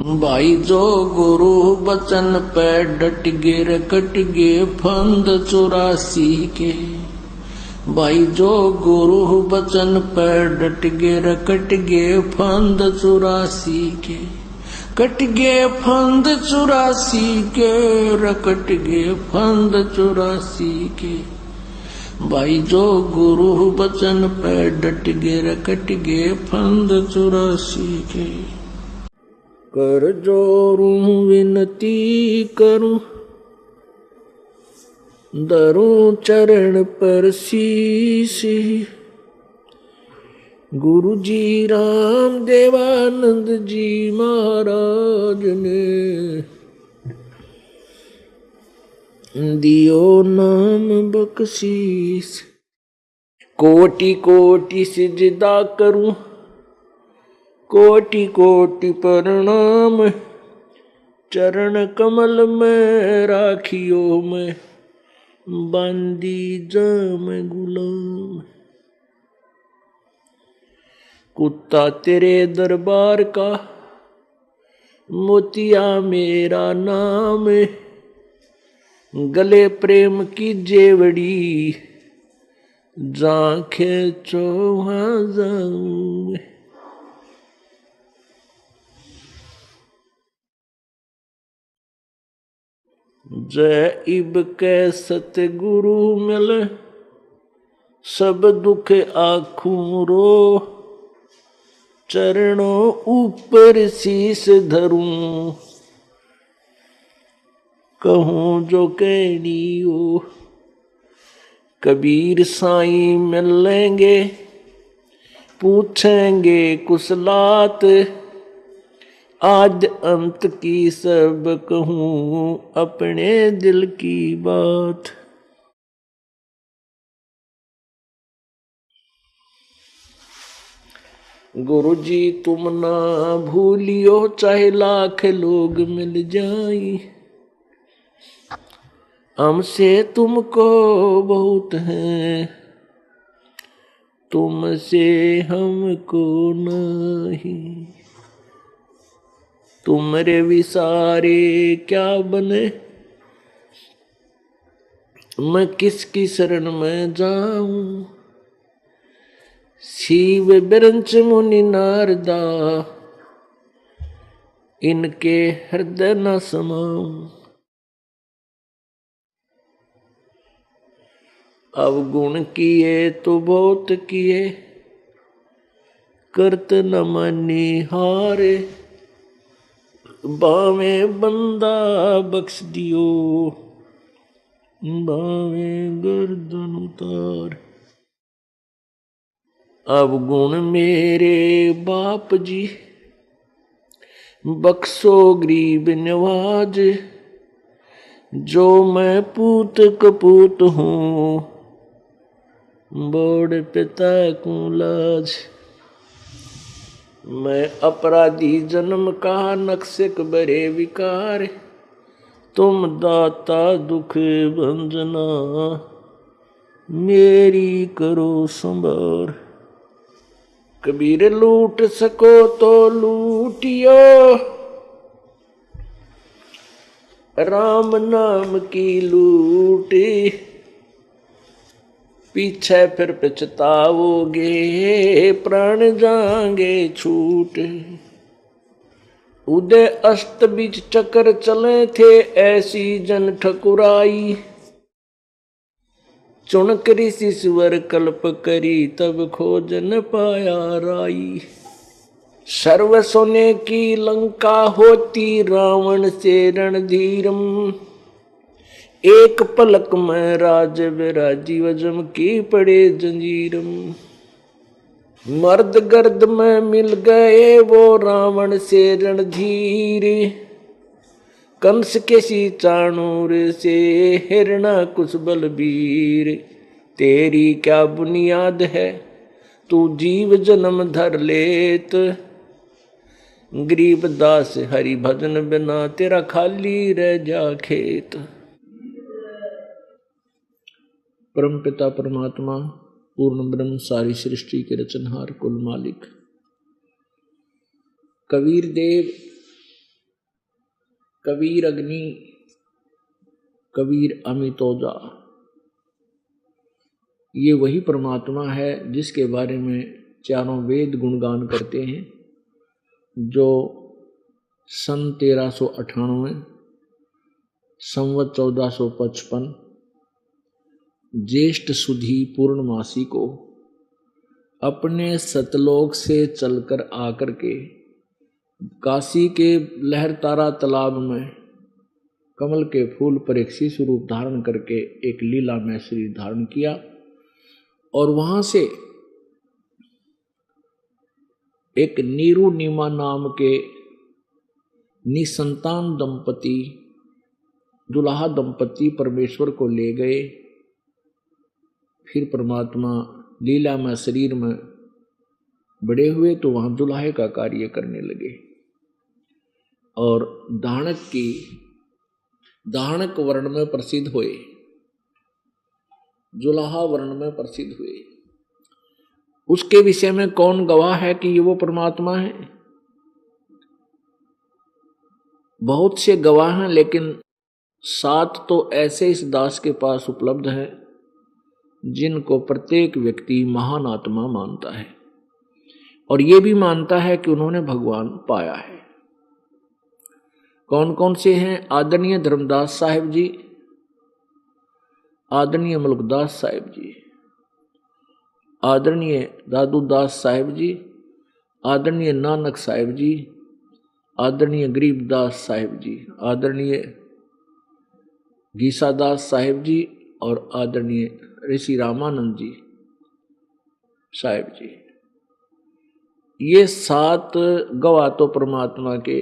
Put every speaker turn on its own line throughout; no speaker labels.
भाई जो गुरु बचन पे डट गे कट गे फंद 84 के। भाई जो गुरु बचन पे डट गे कट गे फंद 84 के। कट गे फंद 84 के कट गे फंद 84 के। भाई जो गुरु बचन पे डट गे कट गे फंद 84 के। कर जोरूं विनती करूं धरूं चरण पर शीश। गुरु जी राम देवानंद जी महाराज ने दियो नाम बख्शीश। कोटि कोटि सिजदा करूं कोटि कोटि प्रणाम। चरण कमल में राखियो मैं बांदी जाम गुलाम। कुत्ता तेरे दरबार का मोतिया मेरा नाम। गले प्रेम की जेवड़ी जांखे चौहा जाऊं। जय इब के सतगुरु मिल सब दुख आखूं रो। चरणों ऊपर शीस धरूं कहूं जो कहनी हो। कबीर साईं मिलेंगे पूछेंगे कुशलात। आज अंत की सब कहूं अपने दिल की बात। गुरु जी तुम ना भूलियो चाहे लाख लोग मिल जाई। हमसे तुमको बहुत है तुमसे हमको नहीं। तुमरे विसारे क्या बने मैं किसकी शरण में जाऊं। शिव बिरंच मुनि नारदा इनके हृदय न समाऊं। अवगुण किए तो बहुत किए करत न मानी हारे। बावे बंदा बख्श दियो बावे गर्दन उतार। अवगुण मेरे बाप जी बख्शो गरीब नवाज। जो मैं पूत कपूत हूँ बड़ पिता को लाज। मैं अपराधी जन्म का नक्शक बरे विकार। तुम दाता दुख भंजना मेरी करो संभार। कबीर लूट सको तो लूटियो राम नाम की लूट। पीछे फिर पछताओगे प्राण जाएंगे छूट। उदय अस्त बीच चक्कर चले थे ऐसी जन ठकुराई। चुन ऋषि स्वर कल्प करी तब खोजन पाया राई। सर्व सोने की लंका होती रावण से रणधीरम। एक पलक में राज विराजी वजम की पड़े जंजीरम। मर्द गर्द में मिल गए वो रावण से रणधीर। कंस के सी चाणूर से हिरणा कुछ बलबीर। तेरी क्या बुनियाद है तू जीव जन्म धर लेत। गरीब दास हरि भजन बिना तेरा खाली रह जा खेत। परम पिता परमात्मा पूर्ण ब्रह्म सारी सृष्टि के रचनहार कुल मालिक कबीर देव कबीर अग्नि, कबीर अमितोजा, ये वही परमात्मा है जिसके बारे में चारों वेद गुणगान करते हैं, जो सन 1398 संवत 1455 ज्येष्ठ सुधी पूर्णमासी को अपने सतलोक से चलकर आकर के काशी के लहरतारा तालाब में कमल के फूल पर एक शिशु रूप धारण करके एक लीला में शरीर धारण किया, और वहां से एक नीरू नीमा नाम के निसंतान दंपति, दुल्हा दंपति परमेश्वर को ले गए। फिर परमात्मा लीला में शरीर में बड़े हुए तो वहां दुल्हे का कार्य करने लगे, और दाहणक वर्ण में प्रसिद्ध हुए, जुलाहा वर्ण में प्रसिद्ध हुए। उसके विषय में कौन गवाह है कि ये वो परमात्मा है? बहुत से गवाह हैं, लेकिन 7 तो ऐसे इस दास के पास उपलब्ध हैं जिनको प्रत्येक व्यक्ति महान आत्मा मानता है, और ये भी मानता है कि उन्होंने भगवान पाया है। कौन कौन से हैं? आदरणीय धर्मदास साहिब जी, आदरणीय मुल्कदास साहिब जी, आदरणीय दादूदास साहिब जी, आदरणीय नानक साहिब जी, आदरणीय गरीबदास साहिब जी, आदरणीय गीसादास साहिब जी, और आदरणीय ऋषि रामानंद जी साहिब जी। ये 7 गवाह तो परमात्मा के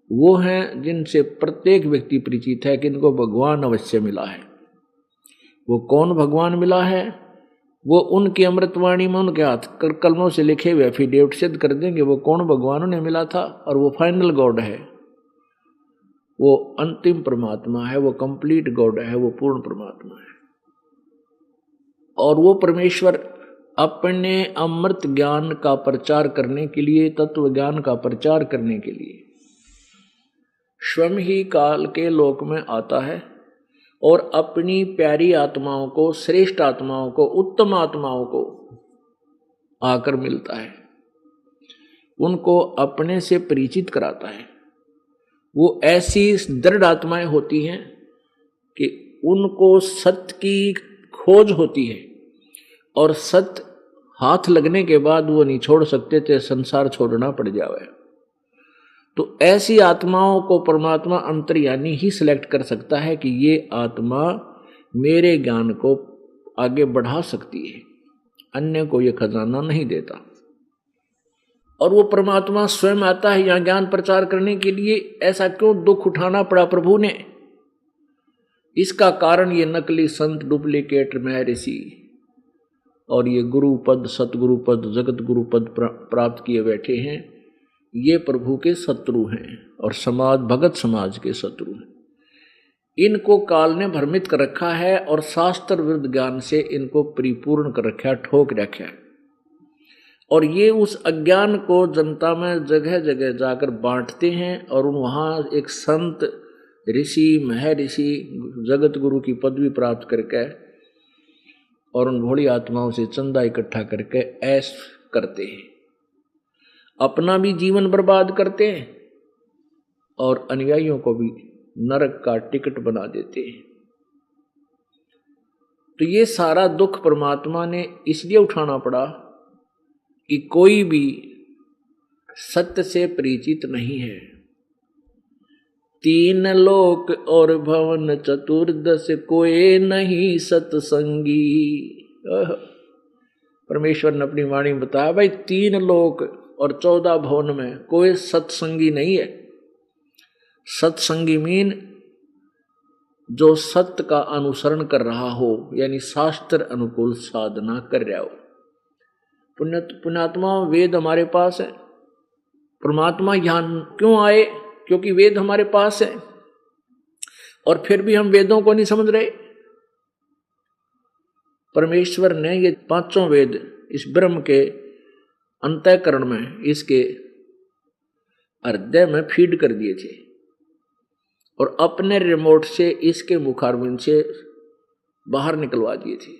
वो हैं जिनसे प्रत्येक व्यक्ति परिचित है कि इनको भगवान अवश्य मिला है। वो कौन भगवान मिला है? वो उनकी अमृतवाणी में उनके हाथ कलमों से लिखे हुए एफिडेविट सिद्ध कर देंगे वो कौन भगवान उन्हें मिला था, और वो फाइनल गॉड है, वो अंतिम परमात्मा है, वो कंप्लीट गॉड है, वो पूर्ण परमात्मा है। और वो परमेश्वर अपने अमृत ज्ञान का प्रचार करने के लिए, तत्व ज्ञान का प्रचार करने के लिए स्वयं ही काल के लोक में आता है, और अपनी प्यारी आत्माओं को, श्रेष्ठ आत्माओं को, उत्तम आत्माओं को आकर मिलता है, उनको अपने से परिचित कराता है। वो ऐसी दृढ़ आत्माएं होती हैं कि उनको सत्य की खोज होती है, और सत्य हाथ लगने के बाद वो नहीं छोड़ सकते थे, संसार छोड़ना पड़ जावे। तो ऐसी आत्माओं को परमात्मा अंतर्यामी ही सिलेक्ट कर सकता है कि ये आत्मा मेरे ज्ञान को आगे बढ़ा सकती है, अन्य को ये खजाना नहीं देता। और वो परमात्मा स्वयं आता है यहाँ ज्ञान प्रचार करने के लिए। ऐसा क्यों दुख उठाना पड़ा प्रभु ने? इसका कारण ये नकली संत, डुप्लीकेट महर्षि और ये गुरु पद, सतगुरु पद, जगत गुरु पद प्राप्त किए बैठे हैं, ये प्रभु के शत्रु हैं और समाज, भगत समाज के शत्रु हैं। इनको काल ने भ्रमित कर रखा है और शास्त्र विरुद्ध ज्ञान से इनको परिपूर्ण कर रखा है, ठोक रखा है। और ये उस अज्ञान को जनता में जगह जगह जाकर बांटते हैं, और वहाँ एक संत, ऋषि, महर्षि, जगत गुरु की पदवी प्राप्त करके और उन भोली आत्माओं से चंदा इकट्ठा करके ऐश करते हैं, अपना भी जीवन बर्बाद करते हैं और अनुयायियों को भी नरक का टिकट बना देते हैं। तो ये सारा दुख परमात्मा ने इसलिए उठाना पड़ा कि कोई भी सत्य से परिचित नहीं है। 3 लोक और भवन चतुर्दश कोई नहीं सत्संगी। परमेश्वर ने अपनी वाणी में बताया, भाई 3 लोक और 14 भवन में कोई सत्संगी नहीं है। सत्संगी मीन जो सत्य का अनुसरण कर रहा हो, यानी शास्त्र अनुकूल साधना कर रहा हो। पुण्यात्मा, वेद हमारे पास है। परमात्मा यहां क्यों आए? क्योंकि वेद हमारे पास है, और फिर भी हम वेदों को नहीं समझ रहे। परमेश्वर ने ये 5 वेद इस ब्रह्म के अंतःकरण में, इसके हृदय में फीड कर दिए थे। और अपने रिमोट से इसके मुखारबिंद से बाहर निकलवा दिए थे।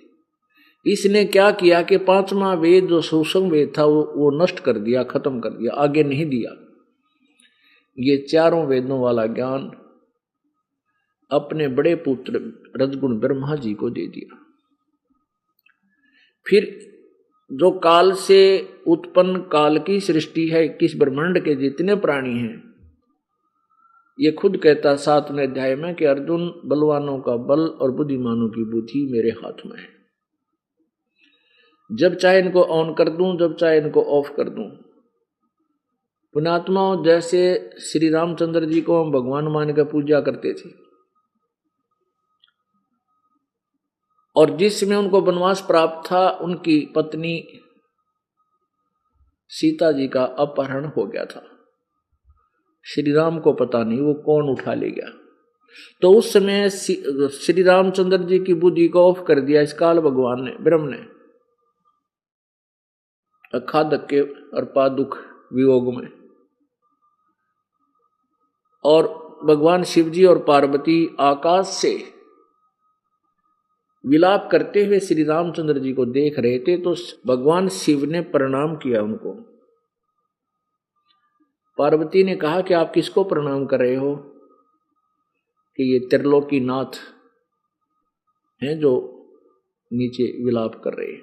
इसने क्या किया कि 5वां वेद जो सुषम वेद था वो नष्ट कर दिया, खत्म कर दिया, आगे नहीं दिया। ये चारों वेदों वाला ज्ञान अपने बड़े पुत्र रजगुण ब्रह्मा जी को दे दिया। फिर जो काल से उत्पन्न काल की सृष्टि है, किस ब्रह्मांड के जितने प्राणी हैं, ये खुद कहता 7वें अध्याय में कि अर्जुन, बलवानों का बल और बुद्धिमानों की बुद्धि मेरे हाथ में है। जब चाहे इनको ऑन कर दूं, जब चाहे इनको ऑफ कर दूं। पुण्यात्माओं, जैसे श्री रामचंद्र जी को हम भगवान मान के पूजा करते थे, और जिस समय उनको वनवास प्राप्त था, उनकी पत्नी सीता जी का अपहरण हो गया था। श्री राम को पता नहीं वो कौन उठा ले गया। तो उस समय श्री रामचंद्र जी की बुद्धि को ऑफ कर दिया इस काल भगवान ने, ब्रह्म ने, अखा धक्के और पा दुख वियोग में। और भगवान शिव जी और पार्वती आकाश से विलाप करते हुए श्री रामचंद्र जी को देख रहे थे। तो भगवान शिव ने प्रणाम किया उनको। पार्वती ने कहा कि आप किसको प्रणाम कर रहे हो? कि ये त्रिलोकी नाथ हैं जो नीचे विलाप कर रहे हैं,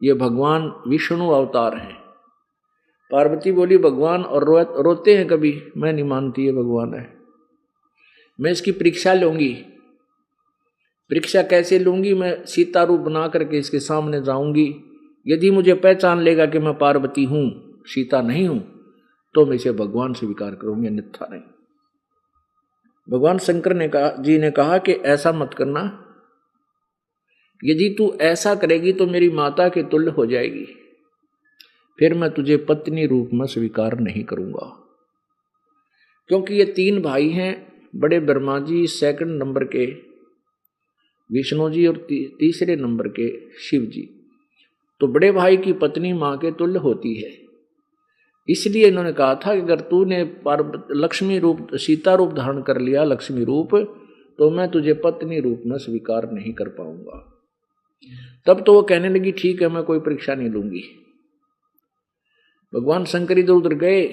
ये भगवान विष्णु अवतार हैं। पार्वती बोली भगवान और रोते हैं कभी? मैं नहीं मानती ये भगवान है, मैं इसकी परीक्षा लूंगी। परीक्षा कैसे लूंगी? मैं सीता रूप बना करके इसके सामने जाऊंगी, यदि मुझे पहचान लेगा कि मैं पार्वती हूं, सीता नहीं हूं, तो मैं इसे भगवान स्वीकार करूंगी, अन्यथा नहीं। भगवान शंकर ने कहा कि ऐसा मत करना, यदि तू ऐसा करेगी तो मेरी माता के तुल्य हो जाएगी, फिर मैं तुझे पत्नी रूप में स्वीकार नहीं करूंगा। क्योंकि ये 3 भाई हैं, बड़े ब्रह्मा जी, सेकंड नंबर के विष्णु जी और तीसरे नंबर के शिव जी। तो बड़े भाई की पत्नी मां के तुल्य होती है, इसलिए इन्होंने कहा था कि अगर तूने लक्ष्मी रूप, सीता रूप धारण कर लिया, लक्ष्मी रूप, तो मैं तुझे पत्नी रूप में स्वीकार नहीं कर पाऊंगा। तब तो वो कहने लगी ठीक है, मैं कोई परीक्षा नहीं लूंगी। भगवान शंकर इधर उधर गए,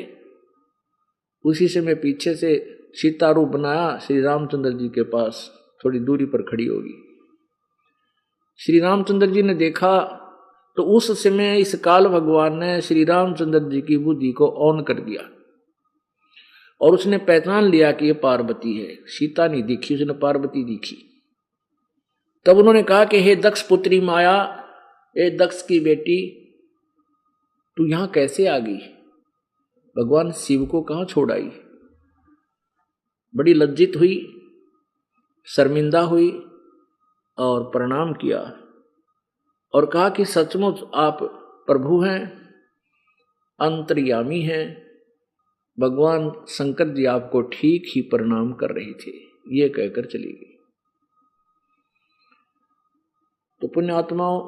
उसी से मैं पीछे से सीता रूप बनाया, श्री रामचंद्र जी के पास थोड़ी दूरी पर खड़ी होगी। श्री रामचंद्र जी ने देखा तो उस समय इस काल भगवान ने श्री रामचंद्र जी की बुद्धि को ऑन कर दिया और उसने पहचान लिया कि ये पार्वती है। सीता नहीं दिखी, उसने पार्वती दिखी। तब उन्होंने कहा कि हे दक्ष पुत्री माया, ए दक्ष की बेटी, तू यहां कैसे आ गई? भगवान शिव को कहां छोड़ आई? बड़ी लज्जित हुई, शर्मिंदा हुई और प्रणाम किया और कहा कि सचमुच आप प्रभु हैं, अंतर्यामी हैं। भगवान शंकर जी आपको ठीक ही प्रणाम कर रहे थे, ये कहकर चली गई। तो पुण्यात्माओं,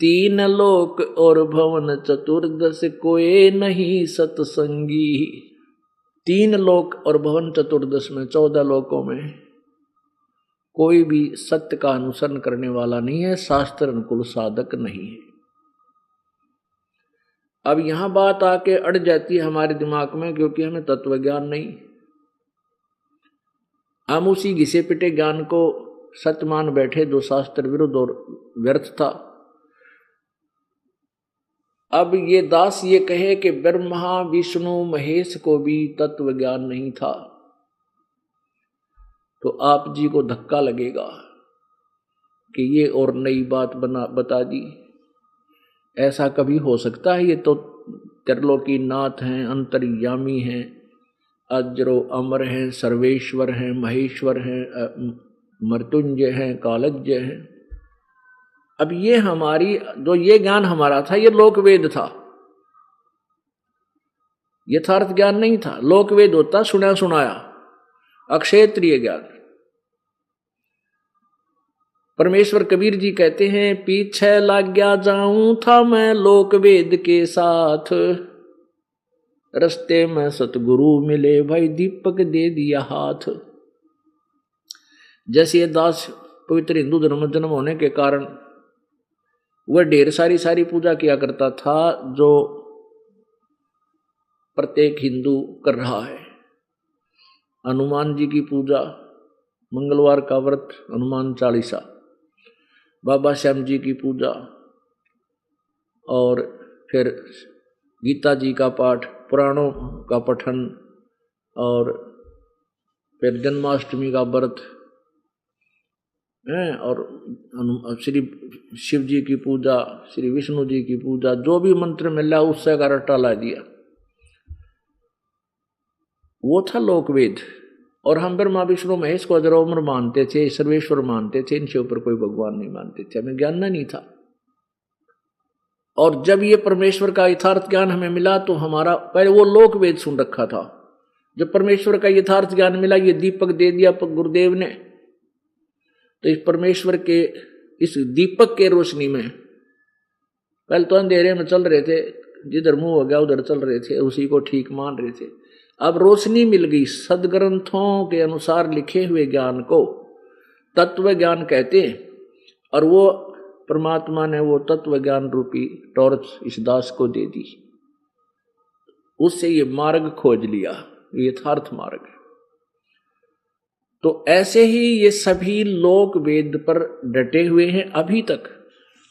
3 लोक और भवन चतुर्दश कोई नहीं सत्संगी। 3 लोक और भवन चतुर्दश में, 14 लोकों में कोई भी सत्य का अनुसरण करने वाला नहीं है, शास्त्र अनुकूल साधक नहीं है। अब यहां बात आके अड़ जाती है हमारे दिमाग में, क्योंकि हमें तत्व ज्ञान नहीं। हम उसी घिसे पिटे ज्ञान को सत्य मान बैठे जो शास्त्र विरुद्ध और व्यर्थ था। अब ये दास ये कहे कि ब्रह्मा विष्णु महेश को भी तत्व ज्ञान नहीं था, तो आप जी को धक्का लगेगा कि ये और नई बात बता दी। ऐसा कभी हो सकता है? ये तो त्रिलोकी नाथ हैं, अंतर्यामी हैं, अजरो अमर हैं, सर्वेश्वर हैं, महेश्वर हैं, मृत्युंजय हैं, कालज्ञ हैं। अब ये हमारी जो ये ज्ञान हमारा था, ये लोक वेद था, यथार्थ ज्ञान नहीं था। लोक वेद होता सुना सुनाया, अक्षेत्रीय ज्ञान। परमेश्वर कबीर जी कहते हैं, पीछे लग गया जाऊं था मैं लोक वेद के साथ, रस्ते में सतगुरु मिले, भाई दीपक दे दिया हाथ। जैसे ये दास पवित्र हिंदू धर्म में जन्म होने के कारण वह ढेर सारी पूजा किया करता था जो प्रत्येक हिंदू कर रहा है। हनुमान जी की पूजा, मंगलवार का व्रत, हनुमान चालीसा, बाबा श्याम जी की पूजा, और फिर गीता जी का पाठ, पुराणों का पठन, और फिर जन्माष्टमी का व्रत है, और श्री शिव जी की पूजा, श्री विष्णु जी की पूजा, जो भी मंत्र मिला उससे का रट्टा ला दिया। वो था लोकवेद। और हम ब्रह्मा विष्णु महेश को अजरोमर मानते थे, सर्वेश्वर मानते थे, इनसे ऊपर कोई भगवान नहीं मानते थे, हमें ज्ञान नहीं था। और जब ये परमेश्वर का यथार्थ ज्ञान हमें मिला तो हमारा, पहले वो लोकवेद सुन रखा था, जब परमेश्वर का यथार्थ ज्ञान मिला, ये दीपक दे दिया गुरुदेव ने, तो इस परमेश्वर के इस दीपक के रोशनी में, पहले तो अंधेरे में चल रहे थे, जिधर मुंह हो गया उधर चल रहे थे, उसी को ठीक मान रहे थे। अब रोशनी मिल गई, सदग्रंथों के अनुसार लिखे हुए ज्ञान को तत्व ज्ञान कहते हैं, और वो परमात्मा ने वो तत्व ज्ञान रूपी टॉर्च इस दास को दे दी, उससे ये मार्ग खोज लिया, यथार्थ मार्ग। तो ऐसे ही ये सभी लोग वेद पर डटे हुए हैं अभी तक,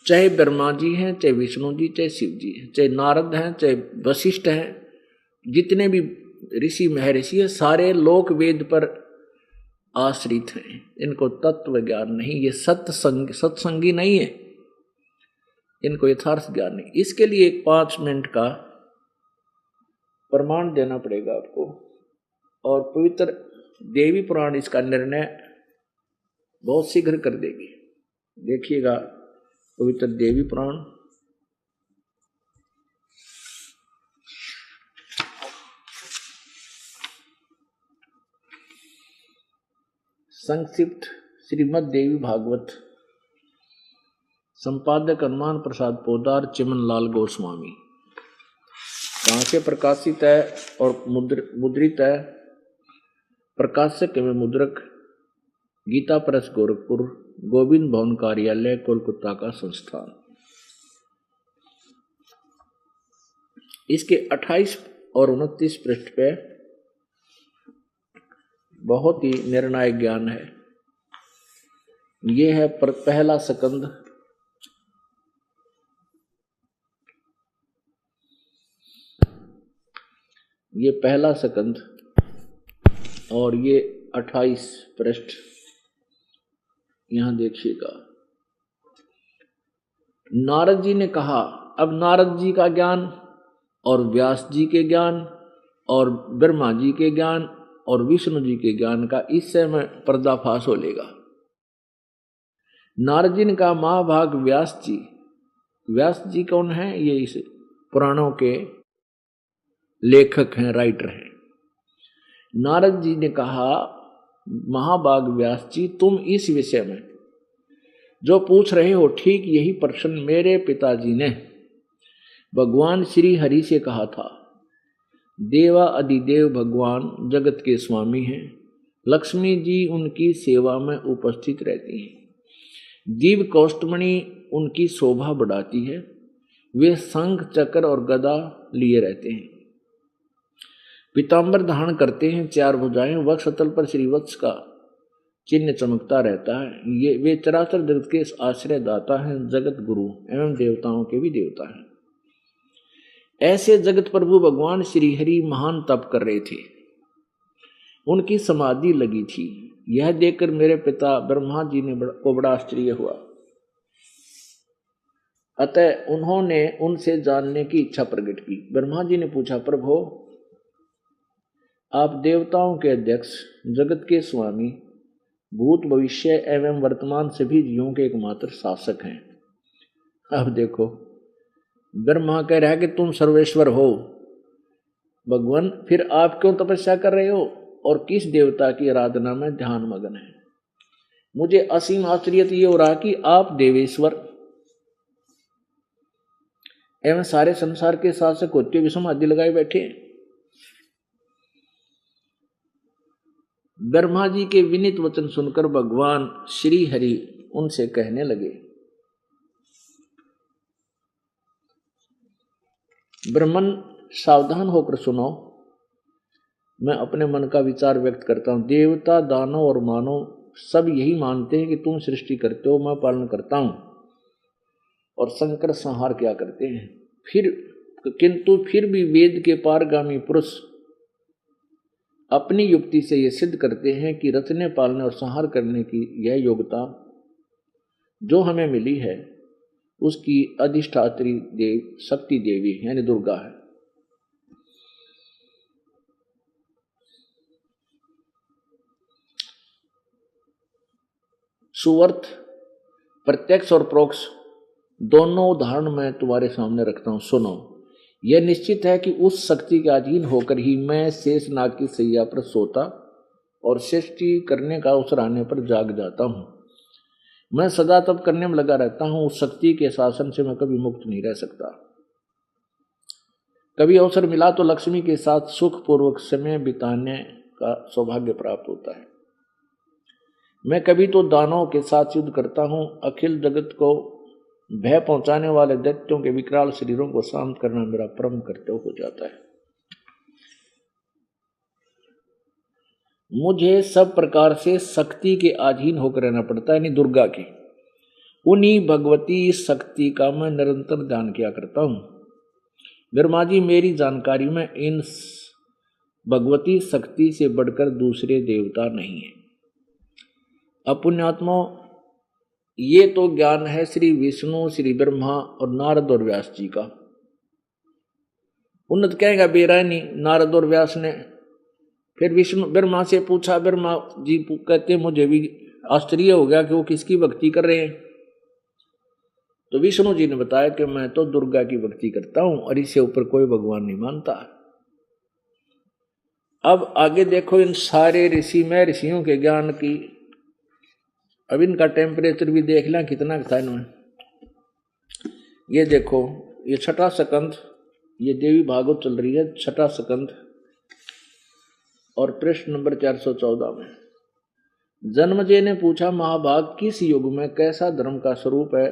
चाहे ब्रह्मा जी हैं, चाहे विष्णु जी, चाहे शिव जी हैं, चाहे नारद हैं, चाहे वशिष्ठ हैं, जितने भी ऋषि महर्षि है, सारे लोक वेद पर आश्रित हैं। इनको तत्व ज्ञान नहीं, ये सत्संगी नहीं है, इनको यथार्थ ज्ञान नहीं। इसके लिए 5 मिनट का प्रमाण देना पड़ेगा आपको, और पवित्र देवी पुराण इसका निर्णय बहुत शीघ्र कर देगी। देखिएगा पवित्र देवी पुराण, संक्षिप्त श्रीमद् देवी भागवत, संपादक हनुमान प्रसाद पोदार, चिमन लाल गोस्वामी। कहाँ से प्रकाशित है और मुद्रित है? प्रकाशक एवं मुद्रक गीता प्रेस गोरखपुर, गोविंद भवन कार्यालय, कोलकाता का संस्थान। इसके 28 और 29 पृष्ठ पे बहुत ही निर्णायक ज्ञान है। ये है पहला स्कंद, ये पहला स्कंद, और ये 28 पृष्ठ यहां देखिएगा। नारद जी ने कहा, अब नारद जी का ज्ञान और व्यास जी के ज्ञान और ब्रह्मा जी के ज्ञान और विष्णु जी के ज्ञान का इस समय पर्दाफाश हो लेगा। नारद जी ने कहा, महाभाग व्यास जी। व्यास जी कौन है? ये इस पुराणों के लेखक हैं, राइटर हैं। नारद जी ने कहा, महाभाग व्यास जी, तुम इस विषय में जो पूछ रहे हो, ठीक यही प्रश्न मेरे पिताजी ने भगवान श्री हरि से कहा था। देवा अधिदेव भगवान जगत के स्वामी हैं, लक्ष्मी जी उनकी सेवा में उपस्थित रहती हैं, दिव्य कौष्टमणि उनकी शोभा बढ़ाती है, वे शंख चक्र और गदा लिए रहते हैं, पीतांबर धारण करते हैं, 4 भुजाएं, वक्षस्थल पर श्रीवत्स का चिन्ह चमकता रहता है। ये वे चराचर जगत के आश्रय दाता हैं, जगत गुरु एवं देवताओं के भी देवता हैं। ऐसे जगत प्रभु भगवान श्री हरि महान तप कर रहे थे, उनकी समाधि लगी थी। यह देखकर मेरे पिता ब्रह्मा जी को बड़ा आश्चर्य हुआ, अतः उन्होंने उनसे जानने की इच्छा प्रकट की। ब्रह्मा जी ने पूछा, प्रभु आप देवताओं के अध्यक्ष, जगत के स्वामी, भूत भविष्य एवं वर्तमान सभी जीवों के एकमात्र शासक हैं। अब देखो, ब्रह्मा कह रहा है कि तुम सर्वेश्वर हो भगवान, फिर आप क्यों तपस्या कर रहे हो और किस देवता की आराधना में ध्यान मगन है? मुझे असीम आश्चर्य ये हो रहा कि आप देवेश्वर एवं सारे संसार के शासक होते हुए समाधि लगाए बैठे। ब्रह्मा जी के विनीत वचन सुनकर भगवान श्री हरि उनसे कहने लगे, ब्राह्मण सावधान होकर सुनो, मैं अपने मन का विचार व्यक्त करता हूं। देवता, दानव और मानव सब यही मानते हैं कि तुम सृष्टि करते हो, मैं पालन करता हूं, और शंकर संहार क्या करते हैं। किंतु फिर भी वेद के पारगामी पुरुष अपनी युक्ति से यह सिद्ध करते हैं कि रचने, पालने और संहार करने की यह योग्यता जो हमें मिली है उसकी अधिष्ठात्री देव शक्ति देवी यानी दुर्गा है। सुवर्थ, प्रत्यक्ष और प्रोक्ष दोनों उदाहरण मैं तुम्हारे सामने रखता हूं, सुनो। यह निश्चित है कि उस शक्ति के अधीन होकर ही मैं शेषनाग की सैया पर सोता और सृष्टि करने का अवसर आने पर जाग जाता हूं। मैं सदा तप करने में लगा रहता हूं। उस शक्ति के शासन से मैं कभी मुक्त नहीं रह सकता। कभी अवसर मिला तो लक्ष्मी के साथ सुखपूर्वक समय बिताने का सौभाग्य प्राप्त होता है। मैं कभी तो दानवों के साथ युद्ध करता हूं। अखिल जगत को भय पहुंचाने वाले दैत्यों के विकराल शरीरों को शांत करना मेरा परम कर्तव्य हो जाता है। मुझे सब प्रकार से शक्ति के अधीन होकर रहना पड़ता है, यानी दुर्गा की। उन्हीं भगवती शक्ति का मैं निरंतर ध्यान किया करता हूं। ब्रह्मा जी, मेरी जानकारी में इन भगवती शक्ति से बढ़कर दूसरे देवता नहीं है। अपुण्यात्मा, ये तो ज्ञान है श्री विष्णु, श्री ब्रह्मा और नारद और व्यास जी का। उन्नत कहेगा बेरानी नारद और व्यास ने। फिर विष्णु ब्रह्मा से पूछा, ब्रह्मा जी कहते मुझे भी आश्चर्य हो गया कि वो किसकी भक्ति कर रहे हैं। तो विष्णु जी ने बताया कि मैं तो दुर्गा की भक्ति करता हूं और इससे ऊपर कोई भगवान नहीं मानता। अब आगे देखो, इन सारे ऋषि में ऋषियों के ज्ञान की, अब इनका टेम्परेचर भी देख लें कितना था इनमें। ये देखो, ये छठा स्कंध, ये देवी भागवत चल रही है, छठा स्कंध और पृष्ठ नंबर 414 में। जन्मजय ने पूछा, महाभाग किस युग में कैसा धर्म का स्वरूप है,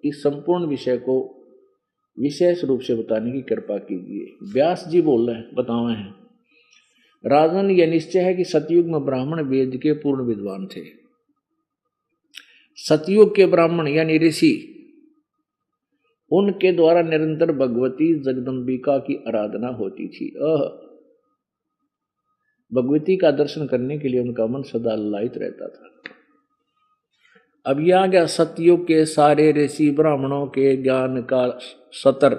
इस संपूर्ण विषय को विशेष रूप से बताने की कृपा कीजिए। व्यास जी बोल रहे हैं, बतावे हैं। राजन, यह निश्चय है कि सतयुग में ब्राह्मण वेद के पूर्ण विद्वान थे। सतयुग के ब्राह्मण यानी ऋषि, उनके द्वारा निरंतर भगवती जगदम्बिका की आराधना होती थी। भगवती का दर्शन करने के लिए उनका मन सदा ललायित रहता था। अब यह आ गया सतयुग के सारे ऋषि ब्राह्मणों के ज्ञान का सतर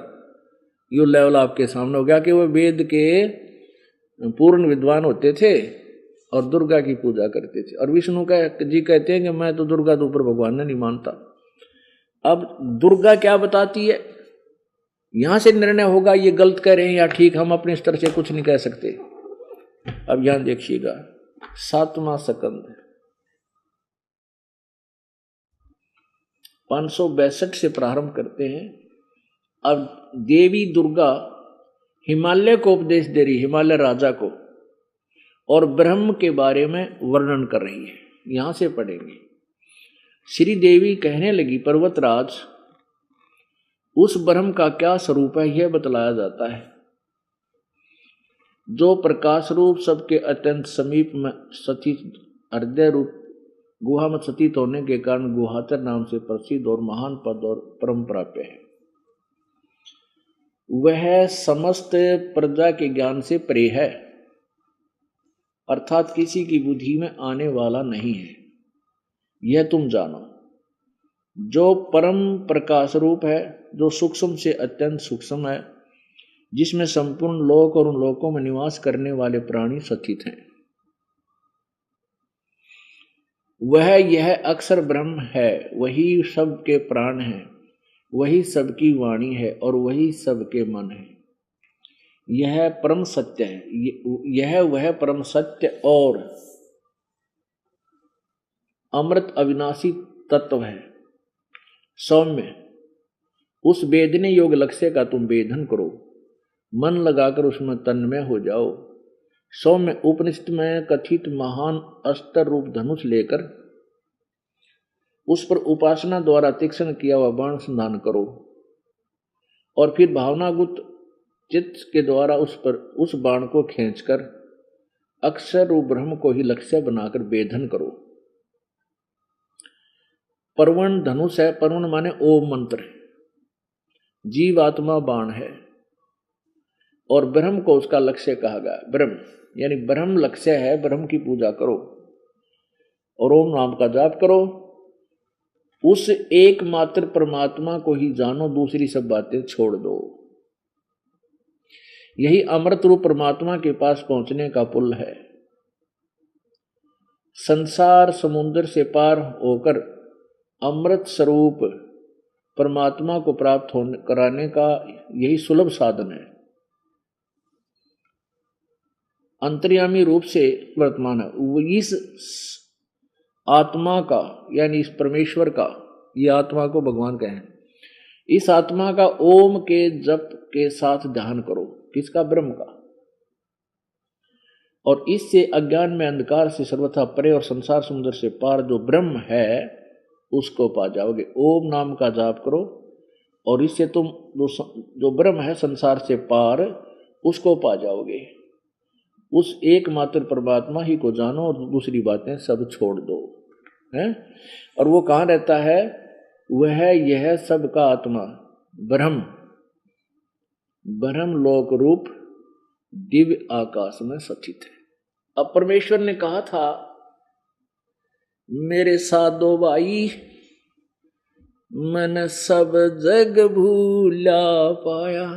यू लेवल आपके सामने हो गया कि वो वेद के पूर्ण विद्वान होते थे और दुर्गा की पूजा करते थे। और विष्णु जी कहते हैं कि मैं तो दुर्गा तो ऊपर भगवान नहीं मानता। अब दुर्गा क्या बताती है, यहां से निर्णय होगा ये गलत कह रहे हैं या ठीक, हम अपने स्तर से कुछ नहीं कह सकते। अब यहां देखिएगा, सातवां स्कंद 562 से प्रारंभ करते हैं। अब देवी दुर्गा हिमालय को उपदेश दे रही, हिमालय राजा को, और ब्रह्म के बारे में वर्णन कर रही है। यहां से पढ़ेंगे। श्री देवी कहने लगी, पर्वतराज, उस ब्रह्म का क्या स्वरूप है यह बतलाया जाता है, जो प्रकाश रूप सबके अत्यंत समीप में स्थित हृदय रूप गुहा में स्थित होने के कारण गुहाचर नाम से प्रसिद्ध और महान पद और परम प्राप्य है। वह समस्त प्रजा के ज्ञान से परे है, अर्थात किसी की बुद्धि में आने वाला नहीं है। यह तुम जानो। जो परम प्रकाश रूप है, जो सूक्ष्म से अत्यंत सूक्ष्म है, जिसमें संपूर्ण लोक और उन लोकों में निवास करने वाले प्राणी स्थित हैं, वह यह अक्षर ब्रह्म है। वही सबके प्राण है, वही सबकी वाणी है और वही सबके मन है। यह परम सत्य है। यह वह परम सत्य और अमृत अविनाशी तत्व है। सौम्य, उस वेदने योग लक्ष्य का तुम वेदन करो, मन लगाकर उसमें तन्मय हो जाओ। सौम्य उपनिषद में कथित महान अस्त्र रूप धनुष लेकर उस पर उपासना द्वारा तीक्ष्ण किया हुआ बाण संधान करो और फिर भावनागुत चित्त के द्वारा उस बाण को खींचकर अक्षर रूप ब्रह्म को ही लक्ष्य बनाकर वेधन करो। परवण धनुष है, परवण माने ओम मंत्र, जीव आत्मा बाण है और ब्रह्म को उसका लक्ष्य कहा गया। ब्रह्म यानी ब्रह्म लक्ष्य है, ब्रह्म की पूजा करो और ओम नाम का जाप करो। उस एकमात्र परमात्मा को ही जानो, दूसरी सब बातें छोड़ दो। यही अमृत रूप परमात्मा के पास पहुंचने का पुल है। संसार समुद्र से पार होकर अमृत स्वरूप परमात्मा को प्राप्त कराने का यही सुलभ साधन है। अंतर्यामी रूप से वर्तमान है। इस आत्मा का यानी इस परमेश्वर का, ये आत्मा को भगवान कहें, इस आत्मा का ओम के जप के साथ ध्यान करो। किसका? ब्रह्म का। और इससे अज्ञान में अंधकार से सर्वथा परे और संसार समुद्र से पार जो ब्रह्म है उसको पा जाओगे। ओम नाम का जाप करो और इससे तुम जो ब्रह्म है संसार से पार उसको पा जाओगे। उस एकमात्र परमात्मा ही को जानो और दूसरी बातें सब छोड़ दो। हैं? और वो कहाँ रहता है? वह यह सबका आत्मा ब्रह्म, ब्रह्म लोक रूप दिव्य आकाश में स्थित है। अब परमेश्वर ने कहा था, मेरे साधो भाई मैंने सब जग भूला पाया,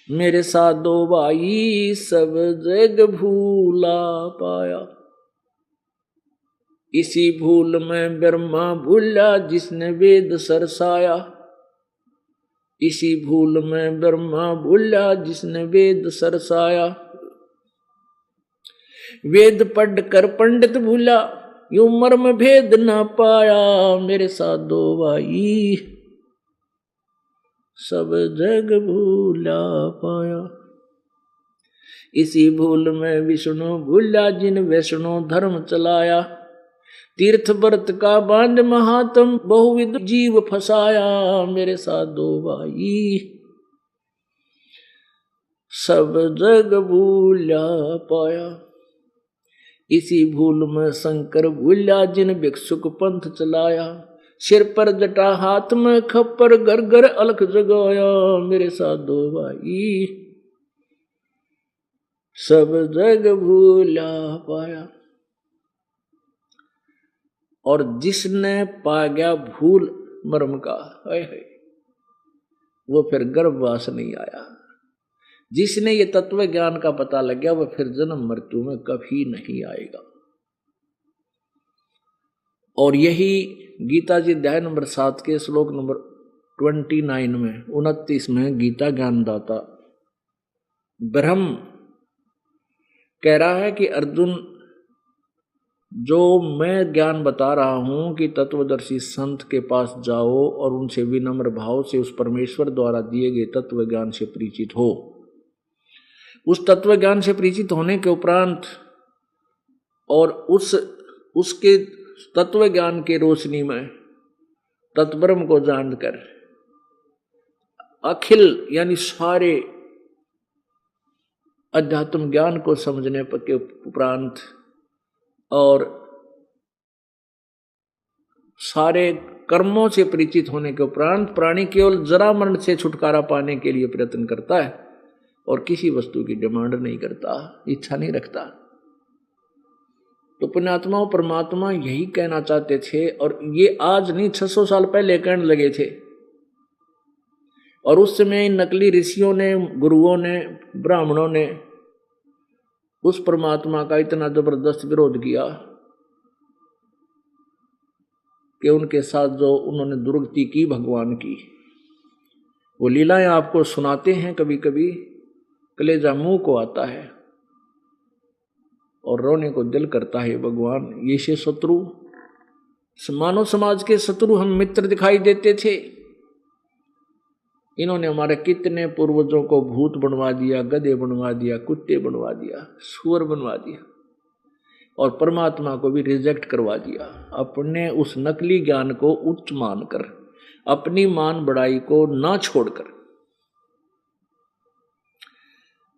मेरे साधो भाई सब जग भूला पाया। इसी भूल में ब्रह्मा भूला जिसने वेद सरसाया, इसी भूल में ब्रह्मा भूला जिसने वेद सरसाया। वेद पढ़ कर पंडित भूला यूं मर्म भेद न पाया, मेरे साधो भाई सब जग भूला पाया। इसी भूल में विष्णु भूला जिन वैष्णो धर्म चलाया, तीर्थ व्रत का बांध महात्म बहुविध जीव फसाया, मेरे साधो भाई सब जग भूला पाया। इसी भूल में शंकर भूला जिन भिक्षुक पंथ चलाया, सिर पर जटा हाथ में खप्पर घर घर अलख जगाया, मेरे साधो भाई सब जग भूला पाया। और जिसने पा गया भूल मर्म का, वो फिर गर्भवास नहीं आया। जिसने ये तत्व ज्ञान का पता लग गया वह फिर जन्म मृत्यु में कभी नहीं आएगा। और यही गीता जी अध्याय नंबर 7 के श्लोक नंबर 29 में 29 में गीता ज्ञानदाता ब्रह्म कह रहा है कि अर्जुन, जो मैं ज्ञान बता रहा हूं कि तत्वदर्शी संत के पास जाओ और उनसे विनम्र भाव से उस परमेश्वर द्वारा दिए गए तत्व ज्ञान से परिचित हो। उस तत्व ज्ञान से परिचित होने के उपरांत और उसके तत्व ज्ञान के रोशनी में तत्ब्रह्म को जानकर अखिल यानी सारे अध्यात्म ज्ञान को समझने के उपरांत और सारे कर्मों से परिचित होने के उपरांत प्राणी केवल जरा मरण से छुटकारा पाने के लिए प्रयत्न करता है और किसी वस्तु की डिमांड नहीं करता, इच्छा नहीं रखता। तो पुण्यात्मा परमात्मा यही कहना चाहते थे और ये आज नहीं 600 साल पहले कहने लगे थे। और उस समय नकली ऋषियों ने, गुरुओं ने, ब्राह्मणों ने उस परमात्मा का इतना जबरदस्त विरोध किया कि उनके साथ जो उन्होंने दुर्गति की भगवान की, वो लीलाएं आपको सुनाते हैं। कभी कभी कलेजा मुंह को आता है और रोने को दिल करता है। भगवान, ये से शत्रु, मानव समाज के शत्रु हम मित्र दिखाई देते थे इन्होंने हमारे कितने पूर्वजों को भूत बनवा दिया, गधे बनवा दिया, कुत्ते बनवा दिया, सुअर बनवा दिया, और परमात्मा को भी रिजेक्ट करवा दिया। अपने उस नकली ज्ञान को उच्च मानकर, अपनी मान बढ़ाई को ना छोड़कर।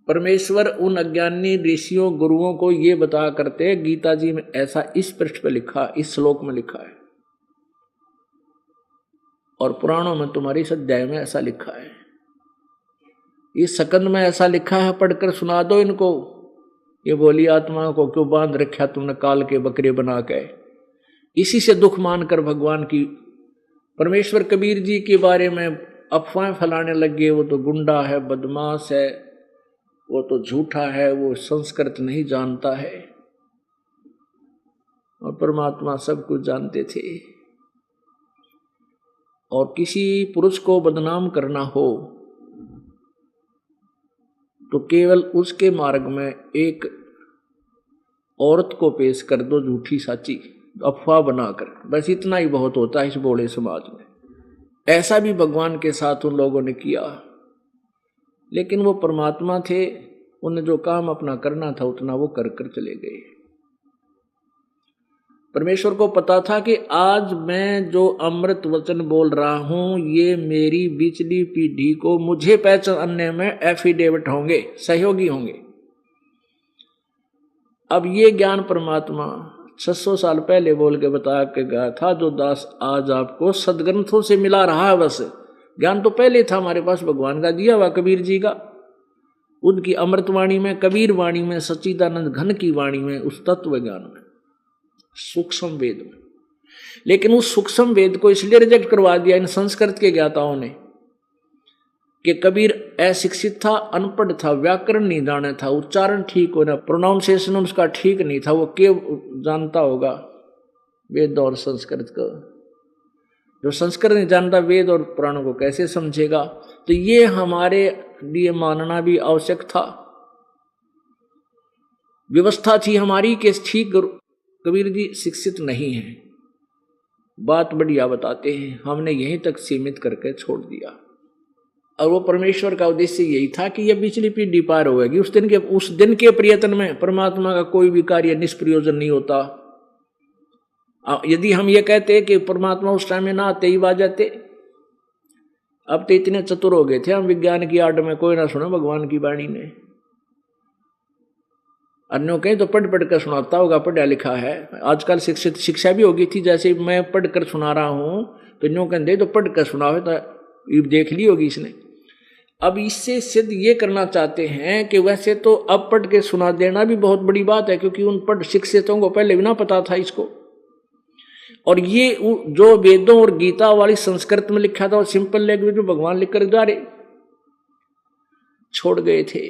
परमेश्वर उन अज्ञानी ऋषियों गुरुओं को ये बता करते, गीता जी में ऐसा इस पृष्ठ पे लिखा, इस श्लोक में लिखा है, और पुराणों में तुम्हारी इस अध्याय में ऐसा लिखा है, इस सकंद में ऐसा लिखा है, पढ़कर सुना दो इनको। ये बोली आत्मा को क्यों बांध रखा तुमने काल के बकरे बना के। इसी से दुख मानकर भगवान की, परमेश्वर कबीर जी के बारे में अफवाहें फैलाने लगे, वो तो गुंडा है, बदमाश है, वो तो झूठा है, वो संस्कृत नहीं जानता है। और परमात्मा सब कुछ जानते थे। और किसी पुरुष को बदनाम करना हो तो केवल उसके मार्ग में एक औरत को पेश कर दो, झूठी साची अफवाह बनाकर, बस इतना ही बहुत होता है इस बोले समाज में। ऐसा भी भगवान के साथ उन लोगों ने किया, लेकिन वो परमात्मा थे, उन्हें जो काम अपना करना था उतना वो कर कर चले गए। परमेश्वर को पता था कि आज मैं जो अमृत वचन बोल रहा हूं, ये मेरी पिछली पीढ़ी को मुझे पहचानने में एफिडेविट होंगे, सहयोगी होंगे। अब ये ज्ञान परमात्मा 600 साल पहले बोल के बता के गया था, जो दास आज आपको सदग्रंथों से मिला रहा है। बस ज्ञान तो पहले था हमारे पास, भगवान का दिया हुआ, कबीर जी का, उनकी अमृतवाणी में, कबीर वाणी में, सच्चिदानंद घन की वाणी में, उस तत्व ज्ञान में, सूक्ष्म वेद में। लेकिन उस सूक्ष्म वेद को इसलिए रिजेक्ट करवा दिया इन संस्कृत के ज्ञाताओं ने कि कबीर अशिक्षित था, अनपढ़ था, व्याकरण नहीं जाना था, उच्चारण ठीक होना, प्रोनाउंसिएशन उसका ठीक नहीं था, वो क्यों जानता होगा वेद और संस्कृत को। जो संस्कृत नहीं जानता वेद और पुराणों को कैसे समझेगा। तो ये हमारे लिए मानना भी आवश्यक था, व्यवस्था थी हमारी कि ठीक कबीर जी शिक्षित नहीं है, बात बढ़िया बताते हैं, हमने यहीं तक सीमित करके छोड़ दिया। और वो परमेश्वर का उद्देश्य यही था कि यह पिछली पीढ़ी पार होगी। उस दिन के प्रयत्न में परमात्मा का कोई भी कार्य निष्प्रयोजन नहीं होता। यदि हम ये कहते कि परमात्मा उस टाइम में ना आते ही आ जाते, अब तो इतने चतुर हो गए थे हम विज्ञान की आड़ में, कोई ना सुना भगवान की वाणी ने। अन्यों कहीं तो पढ़ पढ़ कर सुनाता होगा, पढ़ा लिखा है। आजकल शिक्षित शिक्षा भी होगी थी, जैसे मैं पढ़ कर सुना रहा हूं तो न्यों कहते तो पढ़ कर सुना हो, तो देख ली होगी इसने। अब इससे सिद्ध ये करना चाहते हैं कि वैसे तो अब पढ़ के सुना देना भी बहुत बड़ी बात है, क्योंकि उन पढ़ शिक्षितों को पहले भी ना पता था इसको। और ये जो वेदों और गीता वाली संस्कृत में लिखा था और सिंपल लैंग्वेज में भगवान लिख कर जा रहे छोड़ गए थे।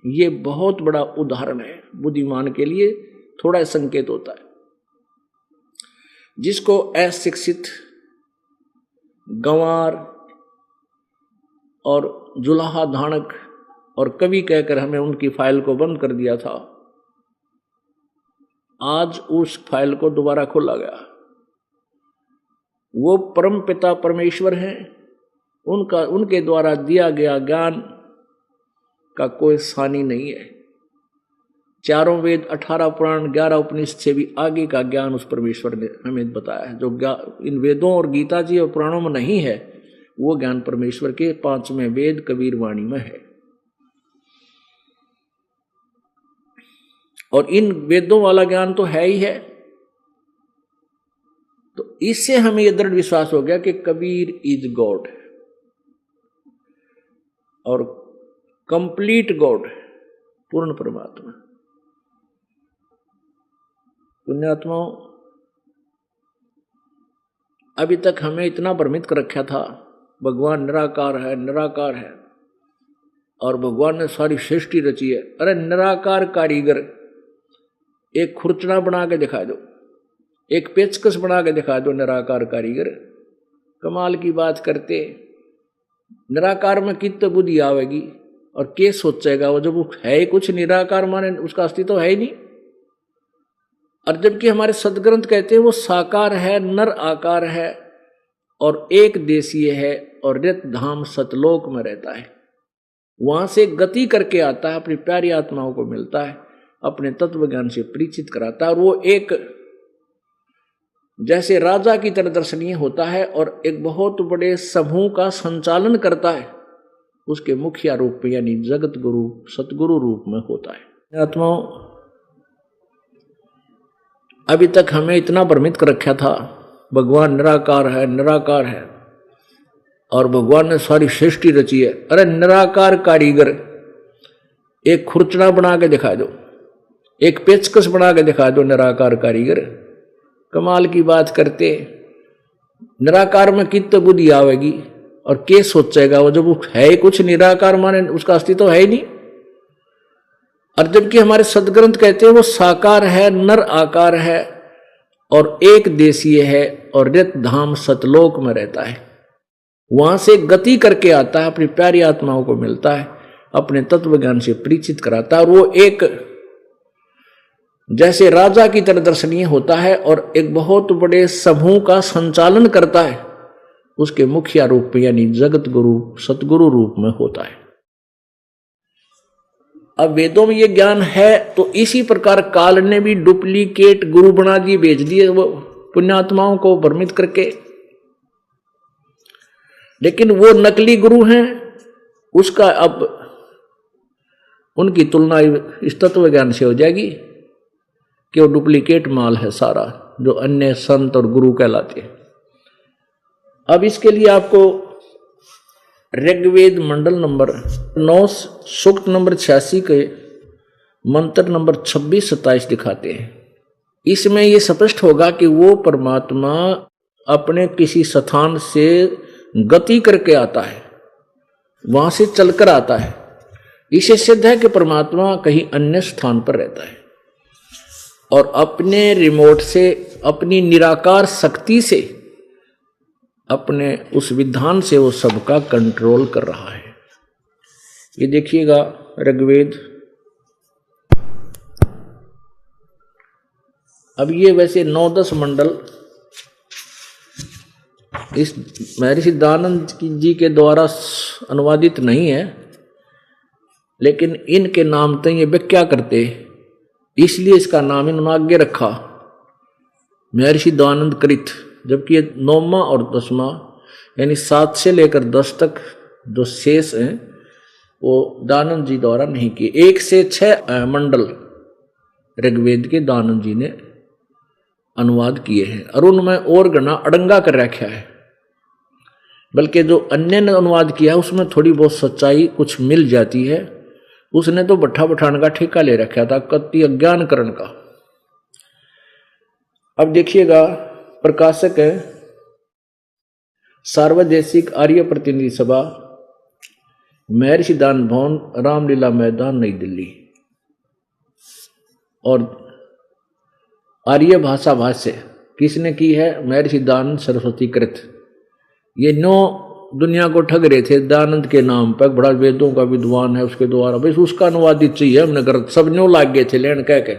ये बहुत बड़ा उदाहरण है बुद्धिमान के लिए, थोड़ा संकेत होता है। जिसको अशिक्षित, गंवार और जुलाहा धानक और कवि कहकर हमें उनकी फाइल को बंद कर दिया था, आज उस फाइल को दोबारा खोला गया। वो परम पिता परमेश्वर हैं, उनके द्वारा दिया गया ज्ञान का कोई सानी नहीं है। चारों वेद, 18 पुराण, 11 उपनिषद से भी आगे का ज्ञान उस परमेश्वर ने हमें बताया है। जो इन वेदों और गीता जी और पुराणों में नहीं है, वो ज्ञान परमेश्वर के 5वें वेद कबीर वाणी में है। और इन वेदों वाला ज्ञान तो है ही है। तो इससे हमें यह दृढ़ विश्वास हो गया कि कबीर इज गॉड और कंप्लीट गॉड, पूर्ण परमात्मा। पुण्यात्माओं, अभी तक हमें इतना भ्रमित कर रखा था भगवान निराकार है, निराकार है, और भगवान ने सारी सृष्टि रची है। अरे निराकार कारीगर एक खुरचना बना के दिखा दो, एक पेचकस बना के दिखा दो, निराकार कारीगर कमाल की बात करते। निराकार में कितनी बुद्धि आवेगी और के सोचेगा वो, जब वो है कुछ निराकार माने उसका अस्तित्व तो है ही नहीं। और जबकि हमारे सदग्रंथ कहते हैं वो साकार है, नर आकार है, और एक देशीय है और रित धाम सतलोक में रहता है। वहां से गति करके आता है, अपनी प्यारी आत्माओं को मिलता है, अपने तत्व ज्ञान से परिचित कराता है। और वो एक जैसे राजा की तरह दर्शनीय होता है और एक बहुत बड़े समूह का संचालन करता है, उसके मुखिया रूप में यानी जगत गुरु सतगुरु रूप में होता है। आत्माओं, अभी तक हमें इतना भ्रमित कर रखा था भगवान निराकार है, निराकार है, और भगवान ने सारी सृष्टि रची है। अरे निराकार कारीगर एक खुरचना बना के दिखा दो, एक पेचकस बना के दिखा दो, निराकार कारीगर कमाल की बात करते। निराकार में कितनी बुद्धि आवेगी और के सोचेगा वो, जब वो है कुछ निराकार माने उसका अस्तित्व तो है ही नहीं। और जबकि हमारे सदग्रंथ कहते हैं वो साकार है, नर आकार है और एक देशीय है और रित धाम सतलोक में रहता है। वहां से गति करके आता है, अपनी प्यारी आत्माओं को मिलता है, अपने तत्व ज्ञान से परिचित कराता है। और वो एक जैसे राजा की तरह दर्शनीय होता है और एक बहुत बड़े समूह का संचालन करता है, उसके मुखिया रूप में यानी जगत गुरु सतगुरु रूप में होता है। अब वेदों में ये ज्ञान है, तो इसी प्रकार काल ने भी डुप्लीकेट गुरु बना दिए, भेज दिए वो पुण्यात्माओं को भ्रमित करके। लेकिन वो नकली गुरु हैं, उसका अब उनकी तुलना इस तत्व ज्ञान से हो जाएगी कि वो डुप्लीकेट माल है सारा, जो अन्य संत और गुरु कहलाते हैं। अब इसके लिए आपको ऋग्वेद मंडल नंबर 9 सूक्त नंबर 86 के मंत्र नंबर 26-27 दिखाते हैं। इसमें यह स्पष्ट होगा कि वो परमात्मा अपने किसी स्थान से गति करके आता है, वहां से चलकर आता है। इसे सिद्ध है कि परमात्मा कहीं अन्य स्थान पर रहता है और अपने रिमोट से, अपनी निराकार शक्ति से, अपने उस विधान से वो सबका कंट्रोल कर रहा है। ये देखिएगा ऋग्वेद। अब ये वैसे 9-10 मंडल इस महर्षि दयानंद जी के द्वारा अनुवादित नहीं है, लेकिन इनके नाम तो ये व्याख्या करते, इसलिए इसका नाम इन्होंने आगे रखा महर्षि दयानंद कृत। जबकि ये 9वां और 10वां यानी 7 से लेकर 10 तक जो शेष हैं वो दयानंद जी द्वारा नहीं किए। 1 से 6 मंडल ऋग्वेद के दयानंद जी ने अनुवाद किए हैं और उनमें और गणा अड़ंगा कर रखा है। बल्कि जो अन्य ने अनुवाद किया है उसमें थोड़ी बहुत सच्चाई कुछ मिल जाती है। उसने तो बट्ठा बठान का ठेका ले रखा था, कति अज्ञान करण का। अब देखिएगा, प्रकाशक है सार्वदेशिक आर्य प्रतिनिधि सभा, महर्षि दान भवन, रामलीला मैदान, नई दिल्ली। और आर्य भाषा भाष्य किसने की है? महर्षि दयानंद सरस्वती कृत। ये 9 दुनिया को ठग रहे थे दयानंद के नाम पर, बड़ा वेदों का विद्वान है, उसके द्वारा बस उसका अनुवादित चाहिए हमने कर, सब 9 लाग गए थे लेन कह के।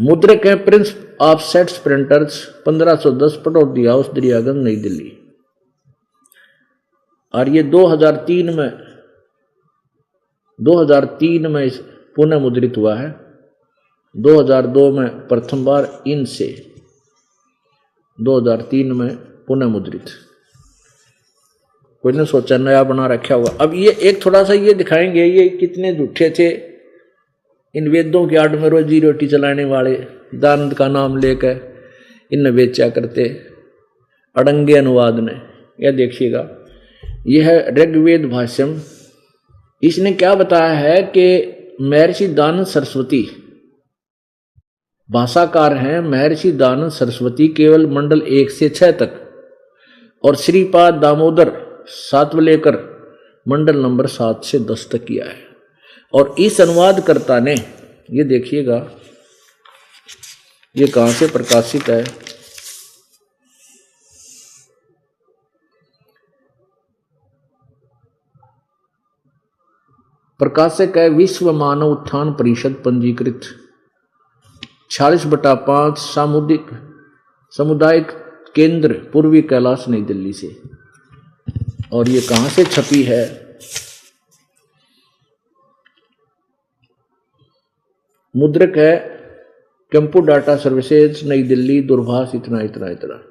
मुद्रक है Prince of sets printers, 1510, Pataudi house, Daryaganj, नई दिल्ली। और ये 2003 में पुनः मुद्रित हुआ है। 2002 में प्रथम बार इनसे, 2003 में पुनः मुद्रित। कोई ने सोचा नया बना रखा होगा। अब ये एक थोड़ा सा ये दिखाएंगे ये कितने झूठे थे इन वेदों की आड़ में रोजी रोटी चलाने वाले, दयानंद का नाम लेकर इन बेचा करते अड़ंगे अनुवाद ने। यह देखिएगा, यह है ऋग्वेद भाष्यम। इसने क्या बताया है कि महर्षि दयानंद सरस्वती भाषाकार हैं। महर्षि दयानंद सरस्वती केवल मंडल 1 से 6 तक और श्रीपाद दामोदर सातवलेकर मंडल नंबर 7 से 10 तक किया है। और इस अनुवादकर्ता ने, ये देखिएगा ये कहां से प्रकाशित है, प्रकाशक है विश्व मानव उत्थान परिषद पंजीकृत, 46/5 सामुदायिक सामुदायिक केंद्र पूर्वी कैलाश नई दिल्ली से। और ये कहाँ से छपी है? मुद्रक है कंप्यूटर डाटा सर्विसेज नई दिल्ली, दूरभाष इतना इतना इतना।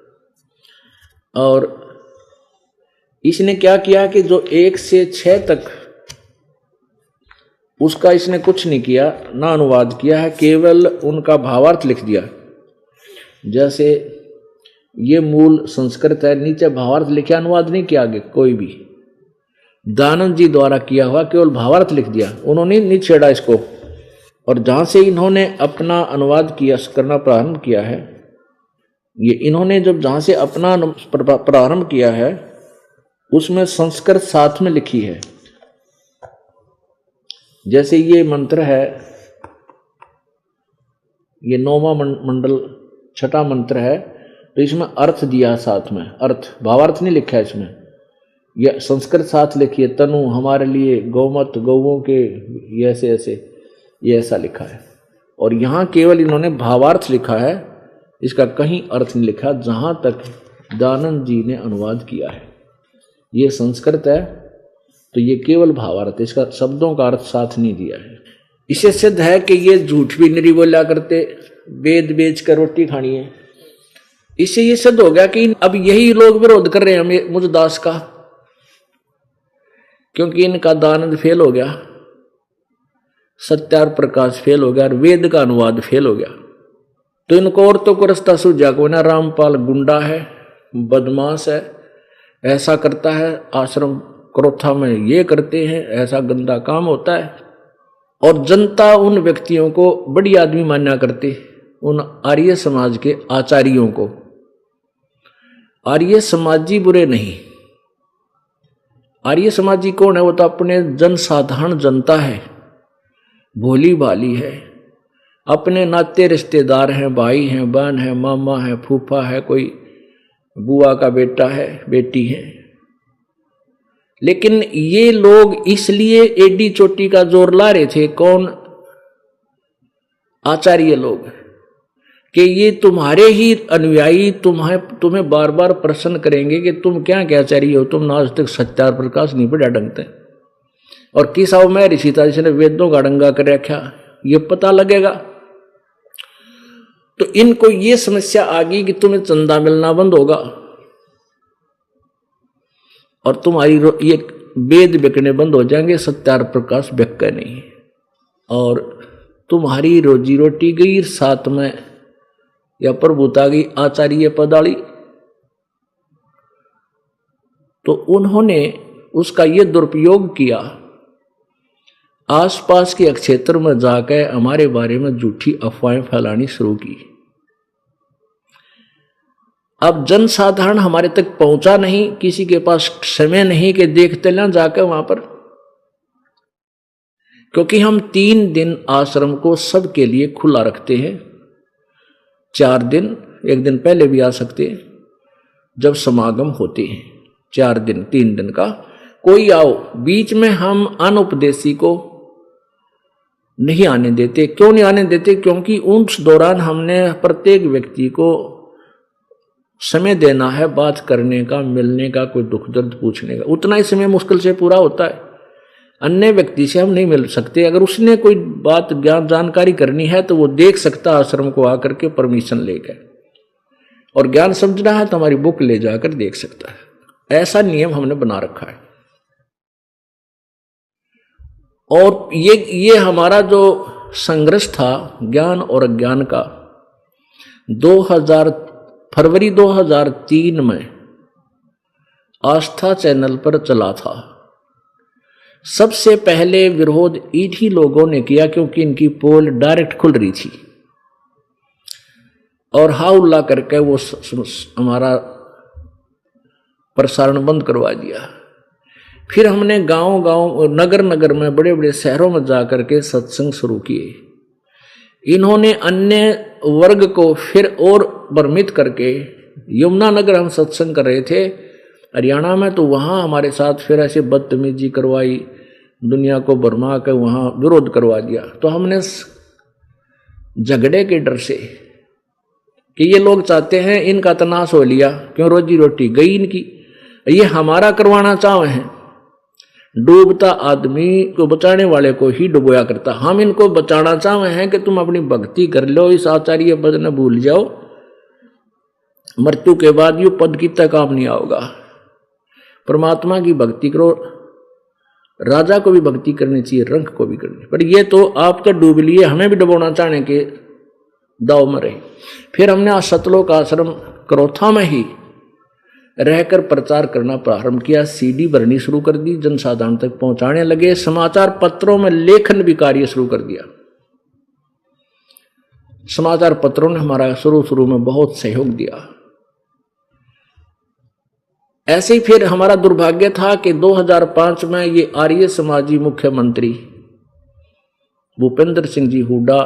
और इसने क्या किया कि जो 1 से 6 तक उसका इसने कुछ नहीं किया, ना अनुवाद किया है, केवल उनका भावार्थ लिख दिया। जैसे ये मूल संस्कृत है, नीचे भावार्थ लिखे, अनुवाद नहीं किया आगे कोई भी। दानंद जी द्वारा किया हुआ केवल भावार्थ लिख दिया, उन्होंने नहीं छेड़ा इसको। और जहां से इन्होंने अपना अनुवाद करना प्रारंभ किया है, ये इन्होंने जब जहां से अपना प्रारंभ किया है उसमें संस्कृत साथ में लिखी है। जैसे ये मंत्र है, ये 9वां मंडल 6ठा मंत्र है, तो इसमें अर्थ दिया साथ में, अर्थ भावार्थ नहीं लिखा है इसमें, यह संस्कृत साथ लिखी है। तनु हमारे लिए गौमत, गौओं के, ये ऐसे ऐसे, ये ऐसा लिखा है। और यहाँ केवल इन्होंने भावार्थ लिखा है, इसका कहीं अर्थ नहीं लिखा। जहां तक दानंद जी ने अनुवाद किया है, ये संस्कृत है तो ये केवल भावार्थ, इसका शब्दों का अर्थ साथ नहीं दिया है। इससे सिद्ध है कि ये झूठ भी नहीं बोला करते, वेद बेच कर रोटी खानी है। इससे ये सिद्ध हो गया कि अब यही लोग विरोध कर रहे हैं मुझदास का, क्योंकि इनका दानंद फेल हो गया, सत्यार प्रकाश फेल हो गया और वेद का अनुवाद फेल हो गया। तो इनको औरतों को रास्ता सूझा को ना, रामपाल गुंडा है, बदमाश है, ऐसा करता है, आश्रम क्रोथा में ये करते हैं, ऐसा गंदा काम होता है। और जनता उन व्यक्तियों को बड़ी आदमी मान्या करती, उन आर्य समाज के आचार्यों को। आर्य समाजी बुरे नहीं, आर्य समाजी कौन है? वो तो अपने जनसाधारण जनता है, भोली भाली है, अपने नाते रिश्तेदार हैं, भाई हैं, बहन है, मामा है, फूफा है, कोई बुआ का बेटा है, बेटी है। लेकिन ये लोग इसलिए एडी चोटी का जोर ला रहे थे, कौन? आचार्य लोग, कि ये तुम्हारे ही अनुयायी तुम्हें बार बार प्रश्न करेंगे कि तुम क्या आचार्य हो, तुमने आज तक सत्यार प्रकाश नहीं पढ़ा ढंग से, और किस आओ मैं ऋषि था जिसने वेदों का डंगा कर रखा, ये पता लगेगा। तो इनको ये समस्या आ गई कि तुम्हें चंदा मिलना बंद होगा और तुम्हारी ये वेद बिकने बंद हो जाएंगे, सत्यार प्रकाश बिकते नहीं, और तुम्हारी रोजी रोटी गई, साथ में या प्रभुता गई, आचार्य पदाली। तो उन्होंने उसका ये दुरुपयोग किया, आसपास के क्षेत्र में जाकर हमारे बारे में झूठी अफवाहें फैलानी शुरू की। अब जनसाधारण हमारे तक पहुंचा नहीं, किसी के पास समय नहीं कि देखते ना जाकर वहां पर, क्योंकि हम 3 दिन आश्रम को सबके लिए खुला रखते हैं। 4 दिन, 1 दिन पहले भी आ सकते हैं जब समागम होते हैं, 4 दिन 3 दिन का कोई आओ। बीच में हम अनउपदेशी को नहीं आने देते। क्यों नहीं आने देते? क्योंकि उस दौरान हमने प्रत्येक व्यक्ति को समय देना है, बात करने का, मिलने का, कोई दुख दर्द पूछने का। उतना ही समय मुश्किल से पूरा होता है, अन्य व्यक्ति से हम नहीं मिल सकते। अगर उसने कोई बात ज्ञान जानकारी करनी है तो वो देख सकता आश्रम को आकर के परमिशन लेकर, और ज्ञान समझना है तो हमारी बुक ले जाकर देख सकता है। ऐसा नियम हमने बना रखा है। और ये हमारा जो संघर्ष था ज्ञान और अज्ञान का, फरवरी 2003 में आस्था चैनल पर चला था। सबसे पहले विरोध इन्हीं लोगों ने किया, क्योंकि इनकी पोल डायरेक्ट खुल रही थी, और हाउल्ला करके वो हमारा प्रसारण बंद करवा दिया। फिर हमने गांव-गांव, नगर-नगर में, बड़े-बड़े शहरों में जाकर के सत्संग शुरू किए। इन्होंने अन्य वर्ग को फिर और भ्रमित करके, यमुनानगर हम सत्संग कर रहे थे हरियाणा में, तो वहाँ हमारे साथ फिर ऐसे बदतमीजी करवाई, दुनिया को भरमा कर वहाँ विरोध करवा दिया। तो हमने झगड़े के डर से, कि ये लोग चाहते हैं इनका तनाश हो लिया, क्यों रोजी रोटी गई इनकी, ये हमारा करवाना चाहे हैं। डूबता आदमी को बचाने वाले को ही डुबोया करता। हम इनको बचाना चाहे हैं कि तुम अपनी भक्ति कर लो, इस आचार्य पद न भूल जाओ, मृत्यु के बाद यू पद की तक काम नहीं आओगा। परमात्मा की भक्ति करो, राजा को भी भक्ति करनी चाहिए, रंग को भी करनी, पर ये तो आप तो डूब लिए, हमें भी डुबोना चाहने के दाव में रहे। फिर हमने आज सतलोक आश्रम करोथा में ही रहकर प्रचार करना प्रारंभ किया, सीडी भरनी शुरू कर दी, जनसाधारण तक पहुंचाने लगे, समाचार पत्रों में लेखन भी कार्य शुरू कर दिया। समाचार पत्रों ने हमारा शुरू में बहुत सहयोग दिया। ऐसे ही फिर हमारा दुर्भाग्य था कि 2005 में ये आर्य समाजी मुख्यमंत्री भूपेंद्र सिंह जी हुड्डा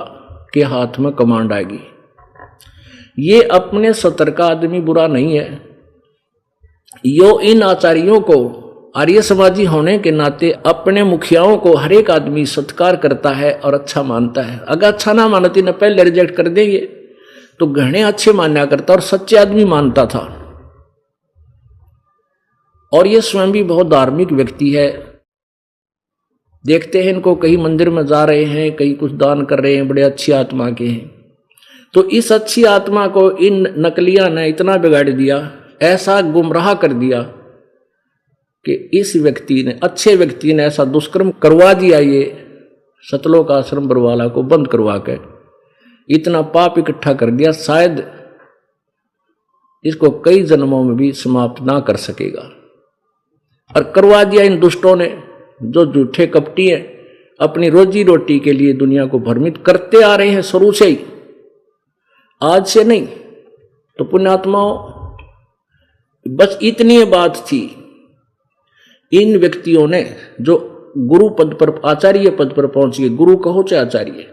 के हाथ में कमांड आएगी। ये अपने सतर्क आदमी बुरा नहीं है, यो इन आचार्यों को आर्य समाजी होने के नाते अपने मुखियाओं को हर एक आदमी सत्कार करता है और अच्छा मानता है। अगर अच्छा ना मानती न पहले रिजेक्ट कर देंगे, तो घने अच्छे मान्या करता और सच्चे आदमी मानता था। और ये स्वयं भी बहुत धार्मिक व्यक्ति है। देखते हैं इनको, कहीं मंदिर में जा रहे हैं, कहीं कुछ दान कर रहे हैं, बड़े अच्छी आत्मा के हैं। तो इस अच्छी आत्मा को इन नकलिया ने इतना बिगाड़ दिया, ऐसा गुमराह कर दिया कि इस व्यक्ति ने, अच्छे व्यक्ति ने ऐसा दुष्कर्म करवा दिया। ये सतलोक आश्रम बरवाला को बंद करवा के इतना पाप इकट्ठा कर दिया, शायद इसको कई जन्मों में भी समाप्त ना कर सकेगा। और करवा दिया इन दुष्टों ने, जो झूठे कपटी हैं, अपनी रोजी रोटी के लिए दुनिया को भ्रमित करते आ रहे हैं शुरू से ही, आज से नहीं। तो पुण्यात्माओं, बस इतनी बात थी। इन व्यक्तियों ने जो गुरु पद पर, आचार्य पद पर पहुंच गए, गुरु कहो चाहे आचार्य,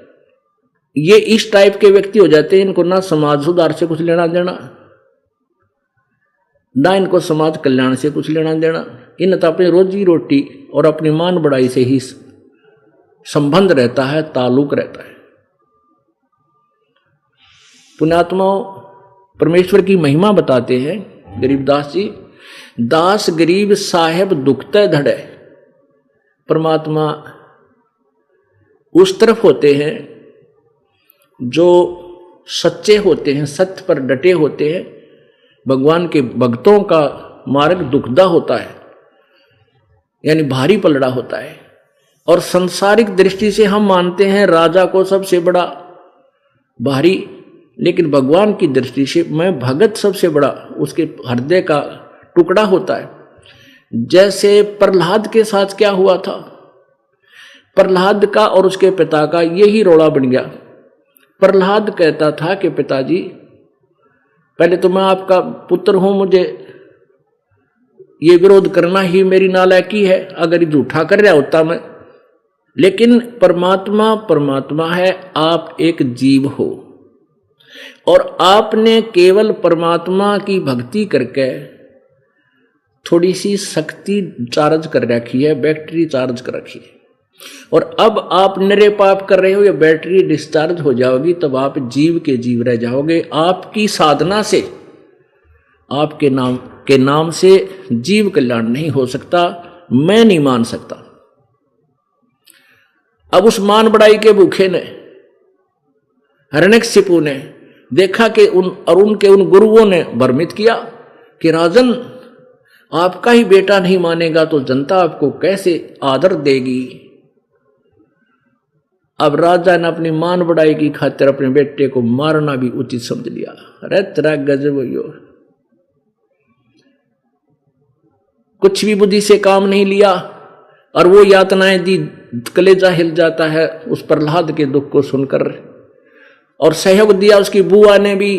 ये इस टाइप के व्यक्ति हो जाते हैं। इनको ना समाज सुधार से कुछ लेना देना, ना इनको समाज कल्याण से कुछ लेना देना। इन तो अपनी रोजी रोटी और अपनी मान बढ़ाई से ही संबंध रहता है, ताल्लुक रहता है। पुण्यात्माओं, परमेश्वर की महिमा बताते हैं गरीबदास जी, दास गरीब साहेब दुखते धड़े। परमात्मा उस तरफ होते हैं जो सच्चे होते हैं, सत्य पर डटे होते हैं। भगवान के भक्तों का मार्ग दुखदा होता है, यानी भारी पलड़ा होता है। और सांसारिक दृष्टि से हम मानते हैं राजा को सबसे बड़ा भारी, लेकिन भगवान की दृष्टि से मैं भगत सबसे बड़ा, उसके हृदय का टुकड़ा होता है। जैसे प्रहलाद के साथ क्या हुआ था, प्रहलाद का और उसके पिता का यही रोड़ा बन गया। प्रहलाद कहता था कि पिताजी, पहले तो मैं आपका पुत्र हूं, मुझे ये विरोध करना ही मेरी नालायकी है, अगर ये झूठा कर रहा होता मैं। लेकिन परमात्मा परमात्मा है, आप एक जीव हो, और आपने केवल परमात्मा की भक्ति करके थोड़ी सी शक्ति चार्ज कर रखी है, बैटरी चार्ज कर रखी है। और अब आप निरे पाप कर रहे हो, ये बैटरी डिस्चार्ज हो जाओगी, तब आप जीव के जीव रह जाओगे। आपकी साधना से, आपके नाम से जीव कल्याण नहीं हो सकता, मैं नहीं मान सकता। अब उस मान बढ़ाई के भूखे ने, हिरण्यकशिपु ने देखा कि उनके उन गुरुओं ने भ्रमित किया कि राजन, आपका ही बेटा नहीं मानेगा तो जनता आपको कैसे आदर देगी। अब राजा ने अपनी मान बढ़ाई की खातिर अपने बेटे को मारना भी उचित समझ लिया। अरे तेरा गजब यो, कुछ भी बुद्धि से काम नहीं लिया, और वो यातनाएं दी, कलेजा हिल जाता है उस प्रहलाद के दुख को सुनकर। और सहयोग दिया उसकी बुआ ने भी,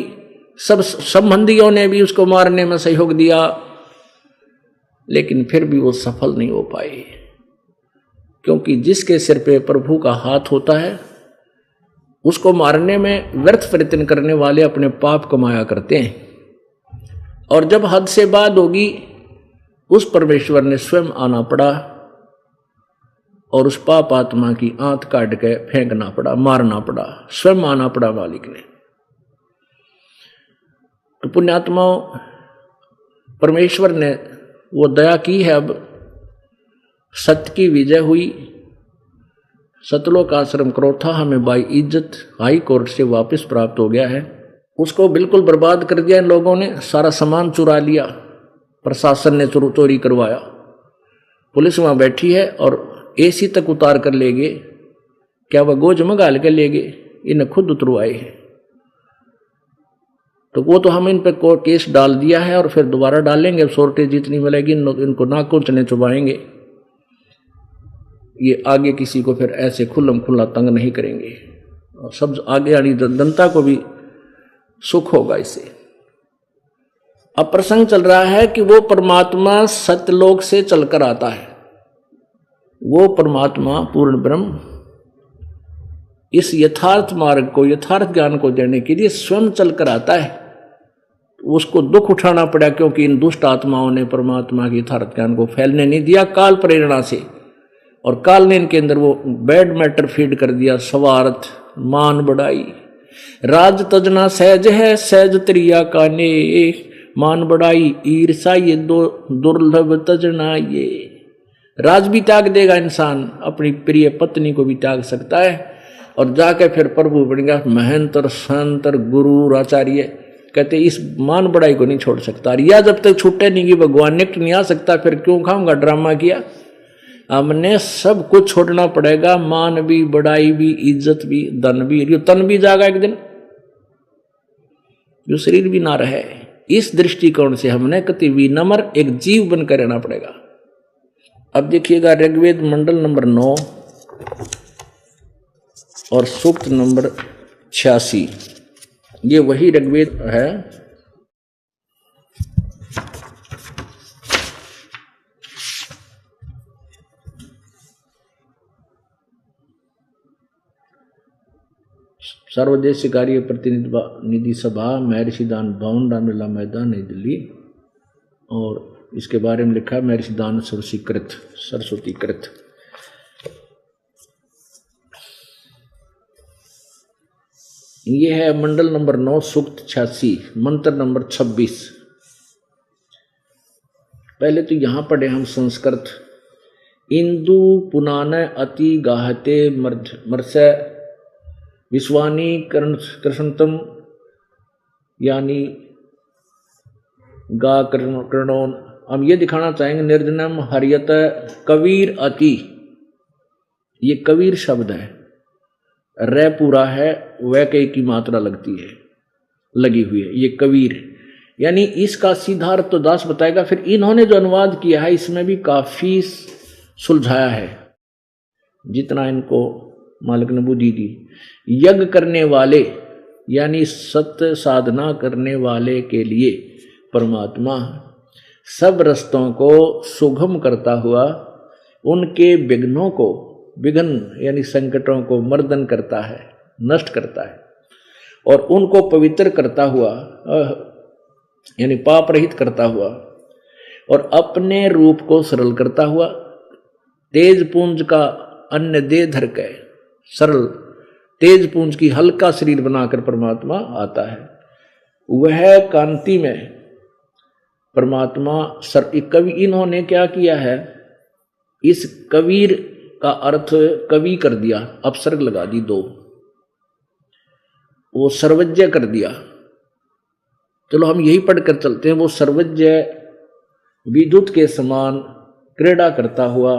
सब संबंधियों ने भी उसको मारने में सहयोग दिया, लेकिन फिर भी वो सफल नहीं हो पाए। क्योंकि जिसके सिर पे प्रभु का हाथ होता है, उसको मारने में व्यर्थ प्रयत्न करने वाले अपने पाप कमाया करते हैं। और जब हद से बात होगी, उस परमेश्वर ने स्वयं आना पड़ा और उस पाप आत्मा की आंत काट के फेंकना पड़ा, मारना पड़ा, स्वयं आना पड़ा मालिक ने। तो पुण्यात्माओं, परमेश्वर ने वो दया की है। अब सत्य की विजय हुई। सतलोक आश्रम क्रोथा हमें बाई इज्जत हाई कोर्ट से वापस प्राप्त हो गया है। उसको बिल्कुल बर्बाद कर दिया इन लोगों ने, सारा सामान चुरा लिया, प्रशासन ने चोरी करवाया। पुलिस वहां बैठी है और एसी तक उतार कर ले गए। क्या वह गोज मंगाल के ले गए? इन्हें खुद उतरवाए हैं। तो वो तो हम इन पर केस डाल दिया है और फिर दोबारा डालेंगे। शॉर्टेज जितनी मिलेगी इनको नाकुचने चुबाएंगे। ये आगे किसी को फिर ऐसे खुल्लम खुल्ला तंग नहीं करेंगे और सब आगे आनी जनता को भी सुख होगा इससे। अब प्रसंग चल रहा है कि वो परमात्मा सत्यलोक से चलकर आता है। वो परमात्मा पूर्ण ब्रह्म इस यथार्थ मार्ग को, यथार्थ ज्ञान को देने के लिए स्वयं चलकर आता है। उसको दुख उठाना पड़ा क्योंकि इन दुष्ट आत्माओं ने परमात्मा के यथार्थ ज्ञान को फैलने नहीं दिया काल प्रेरणा से, और काल ने इनके अंदर वो बैड मैटर फीड कर दिया। स्वार्थ, मान बढ़ाई, राज तजना सहज है सहज त्रिया का ने, मान बढ़ाई ईर्षा ये दो दुर्लभ तजना ये। राज भी त्याग देगा इंसान, अपनी प्रिय पत्नी को भी त्याग सकता है और जाके फिर प्रभु बनेगा महंत और संत और गुरु आचार्य। कहते इस मान बढ़ाई को नहीं छोड़ सकता। या जब तक छूटे नहीं कि भगवान निकट नहीं आ सकता, फिर क्यों खाऊंगा ड्रामा किया। हमने सब कुछ छोड़ना पड़ेगा, मान भी, बढ़ाई भी, इज्जत भी, धन भी। यो तन भी जाएगा एक दिन, जो शरीर भी ना रहे। इस दृष्टिकोण से हमने कति विनम्र एक जीव बनकर रहना पड़ेगा। अब देखिएगा ऋग्वेद मंडल नंबर 9 और सूक्त नंबर 86। ये वही ऋग्वेद है। सर्वदेशीय कार्य प्रतिनिधि सभा, महर्षि दान भवन, रामलीला मैदान, नई दिल्ली। और इसके बारे में लिखा है महर्षि दान सरस्वती कृत। ये है मंडल नंबर 9 सूक्त 86 मंत्र नंबर 26। पहले तो यहां पढ़े हम संस्कृत। इंदु पुनान अति गाहते मर्ष विश्वानी कृष्णतम, यानी गा कर्णोन। हम ये दिखाना चाहेंगे निर्जनम हरियत कबीर अति। ये कबीर शब्द है, रे पूरा है, वह कई की मात्रा लगी हुई है। ये कबीर यानी इसका सीधा अर्थ तो दास बताएगा। फिर इन्होंने जो अनुवाद किया है इसमें भी काफी सुलझाया है जितना इनको मालिक ने बुद्धि दी। यज्ञ करने वाले यानी सत्य साधना करने वाले के लिए परमात्मा सब रस्तों को सुगम करता हुआ उनके विघ्न यानी संकटों को मर्दन करता है, नष्ट करता है, और उनको पवित्र करता हुआ यानी पाप रहित करता हुआ, और अपने रूप को सरल करता हुआ, तेज पुंज का अन्य देह धर के सरल तेज पुंज की हल्का शरीर बनाकर परमात्मा आता है। वह कांति में परमात्मा कवि। इन्होंने क्या किया है, इस कबीर का अर्थ कवि कर दिया, अपसर्ग लगा दी 2, वो सर्वज्ञ कर दिया। चलो हम यही पढ़कर चलते हैं। वो सर्वज्ञ विद्युत के समान क्रीड़ा करता हुआ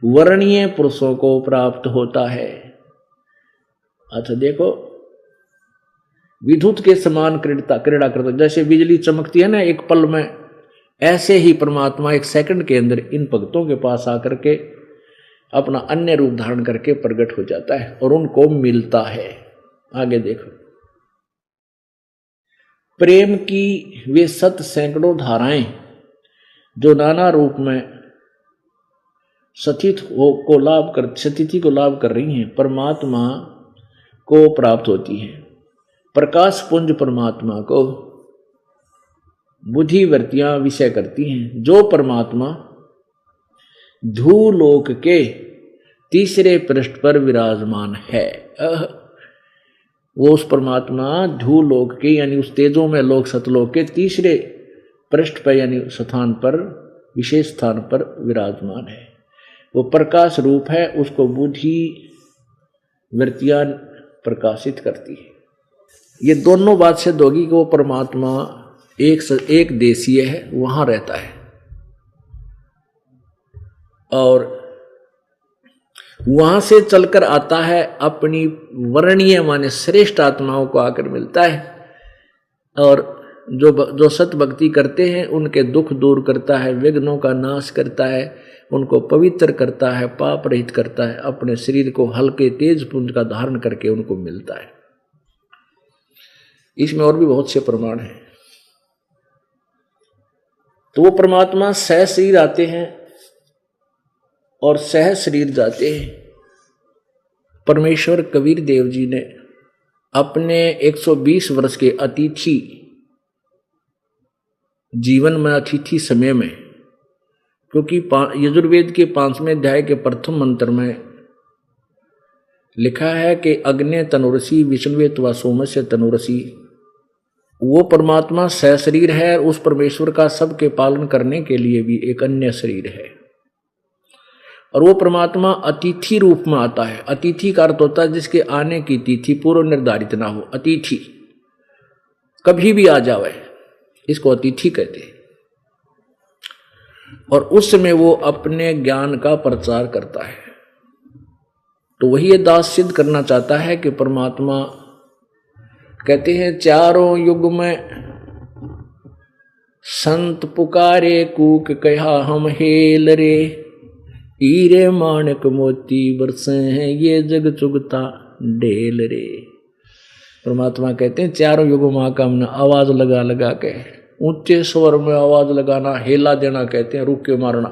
वर्णीय पुरुषों को प्राप्त होता है। अच्छा देखो, विद्युत के समान क्रीड़ा करता, जैसे बिजली चमकती है ना एक पल में, ऐसे ही परमात्मा एक सेकंड के अंदर इन भक्तों के पास आकर के अपना अन्य रूप धारण करके प्रकट हो जाता है और उनको मिलता है। आगे देखो, प्रेम की वे सत सैकड़ों धाराएं जो नाना रूप में सतिथि को लाभ कर रही हैं, परमात्मा को प्राप्त होती हैं। प्रकाश पुंज परमात्मा को बुद्धिवृत्तियां विषय करती हैं। जो परमात्मा धूलोक के तीसरे पृष्ठ पर विराजमान है। वो उस परमात्मा ध्रुवलोक के यानी उस तेजों में लोक सतलोक के तीसरे पृष्ठ पर यानी स्थान पर, विशेष स्थान पर विराजमान है। वो प्रकाश रूप है, उसको बुद्धि वृत्तियां प्रकाशित करती है। ये दोनों बात सिद्ध होगी कि वो परमात्मा एक देशीय है, वहां रहता है और वहां से चलकर आता है, अपनी वर्णीय माने श्रेष्ठ आत्माओं को आकर मिलता है और जो सत भक्ति करते हैं उनके दुख दूर करता है, विघ्नों का नाश करता है, उनको पवित्र करता है, पाप रहित करता है, अपने शरीर को हल्के तेज पुंज का धारण करके उनको मिलता है। इसमें और भी बहुत से प्रमाण हैं। तो वो परमात्मा सह शरीर आते हैं और सह शरीर जाते हैं। परमेश्वर कबीर देव जी ने अपने 120 वर्ष के अतिथि जीवन में, अतिथि समय में, क्योंकि यजुर्वेद के 5वें अध्याय के प्रथम मंत्र में लिखा है कि अग्ने तनुरसी विष्णुवे त्वा सोमस्य तनुरसी, वो परमात्मा सह शरीर है। उस परमेश्वर का सबके पालन करने के लिए भी एक अन्य शरीर है और वो परमात्मा अतिथि रूप में आता है। अतिथि का अर्थ होता है जिसके आने की तिथि पूर्व निर्धारित ना हो। अतिथि कभी भी आ जावे, इसको अतिथि कहते हैं। और उस समय वो अपने ज्ञान का प्रचार करता है। तो वही ये दास सिद्ध करना चाहता है कि परमात्मा कहते हैं चारों युग में संत पुकारे कूक कहा हम हेल रे, हीरे माणक मोती बरसे हैं ये जग चुगता ढेल रे। परमात्मा कहते हैं चारों युगों में का हमने आवाज लगा लगा के, ऊंचे स्वर में आवाज लगाना, हेला देना कहते हैं, रुक के मारना,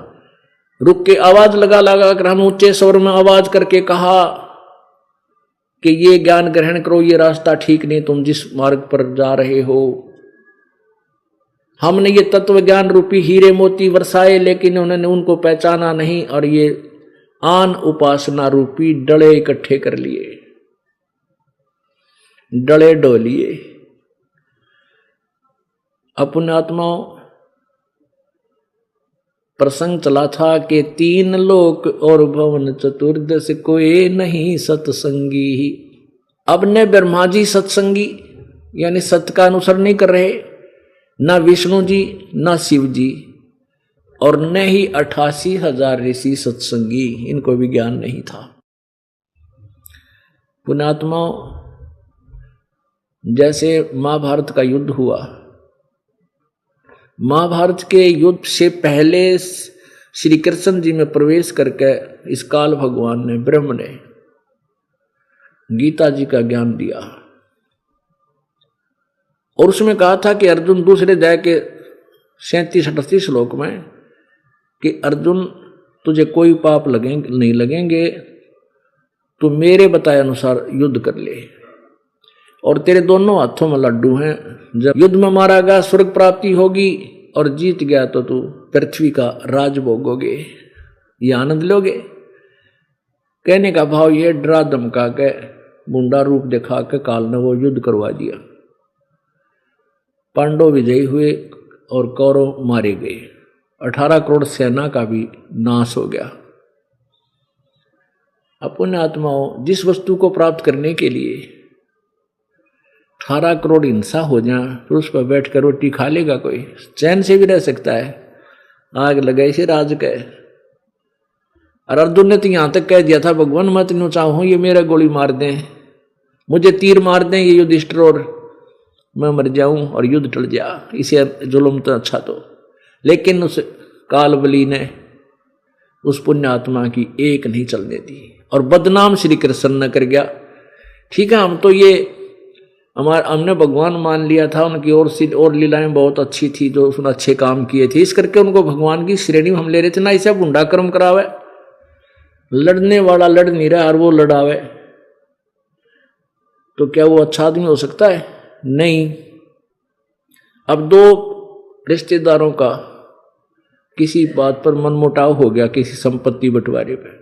रुक के आवाज लगा लगा कर हम ऊंचे स्वर में आवाज करके कहा कि ये ज्ञान ग्रहण करो, ये रास्ता ठीक नहीं, तुम जिस मार्ग पर जा रहे हो। हमने ये तत्व ज्ञान रूपी हीरे मोती बरसाए, लेकिन उन्होंने उनको पहचाना नहीं और ये आन उपासना रूपी डले इकट्ठे कर लिए, डले डोलिए। अपने आत्माओं प्रसंग चला था कि 3 लोक और भवन चतुर्दश कोई नहीं सत्संगी। अब ने ब्रह्मा जी सत्संगी यानी सत्य का अनुसरण नहीं कर रहे, न विष्णु जी न शिव जी, और न ही 88,000 ऋषि सत्संगी, इनको भी ज्ञान नहीं था। पुण्यात्माओं, जैसे महाभारत का युद्ध हुआ, महाभारत के युद्ध से पहले श्री कृष्ण जी में प्रवेश करके इस काल भगवान ने, ब्रह्म ने गीता जी का ज्ञान दिया और उसमें कहा था कि अर्जुन, दूसरे अध्याय के 37-38 श्लोक में, कि अर्जुन तुझे कोई पाप लगेंगे नहीं लगेंगे, तू मेरे बताए अनुसार युद्ध कर ले, और तेरे दोनों हाथों में लड्डू हैं। जब युद्ध में मारा गया स्वर्ग प्राप्ति होगी और जीत गया तो तू पृथ्वी का राज भोगोगे, ये आनंद लोगे। कहने का भाव ये, डरा धमका के मुंडा रूप दिखा के काल ने वो युद्ध करवा दिया। पांडव विजयी हुए और कौरव मारे गए। 18 करोड़ सेना का भी नाश हो गया। अपने आत्माओं, जिस वस्तु को प्राप्त करने के लिए 18 करोड़ हिंसा हो जाए, फिर उस पर बैठ कर रोटी खा लेगा कोई? चैन से भी रह सकता है? आग लगाई से राज कह। और अर्जुन ने तो यहां तक कह दिया था, भगवान मत नो चाहो ये मेरा गोली मार दें, मुझे तीर मार दें ये युधिष्ठिर, और मैं मर जाऊं और युद्ध टल जा, इसे जुल्म तो अच्छा। तो लेकिन उस कालबली ने उस पुण्य आत्मा की एक नहीं चलने दी और बदनाम श्री कृष्ण न कर गया। ठीक है, हम तो ये हमने भगवान मान लिया था, उनकी और लीलाएं बहुत अच्छी थी, जो उसने अच्छे काम किए थे, इस करके उनको भगवान की श्रेणी में हम ले रहे थे ना। इसे गुंडा कर्म करावे, लड़ने वाला लड़ नहीं रहा और वो लड़ावे, तो क्या वो अच्छा आदमी हो सकता है? नहीं। अब 2 रिश्तेदारों का किसी बात पर मनमुटाव हो गया, किसी संपत्ति बंटवारे पर,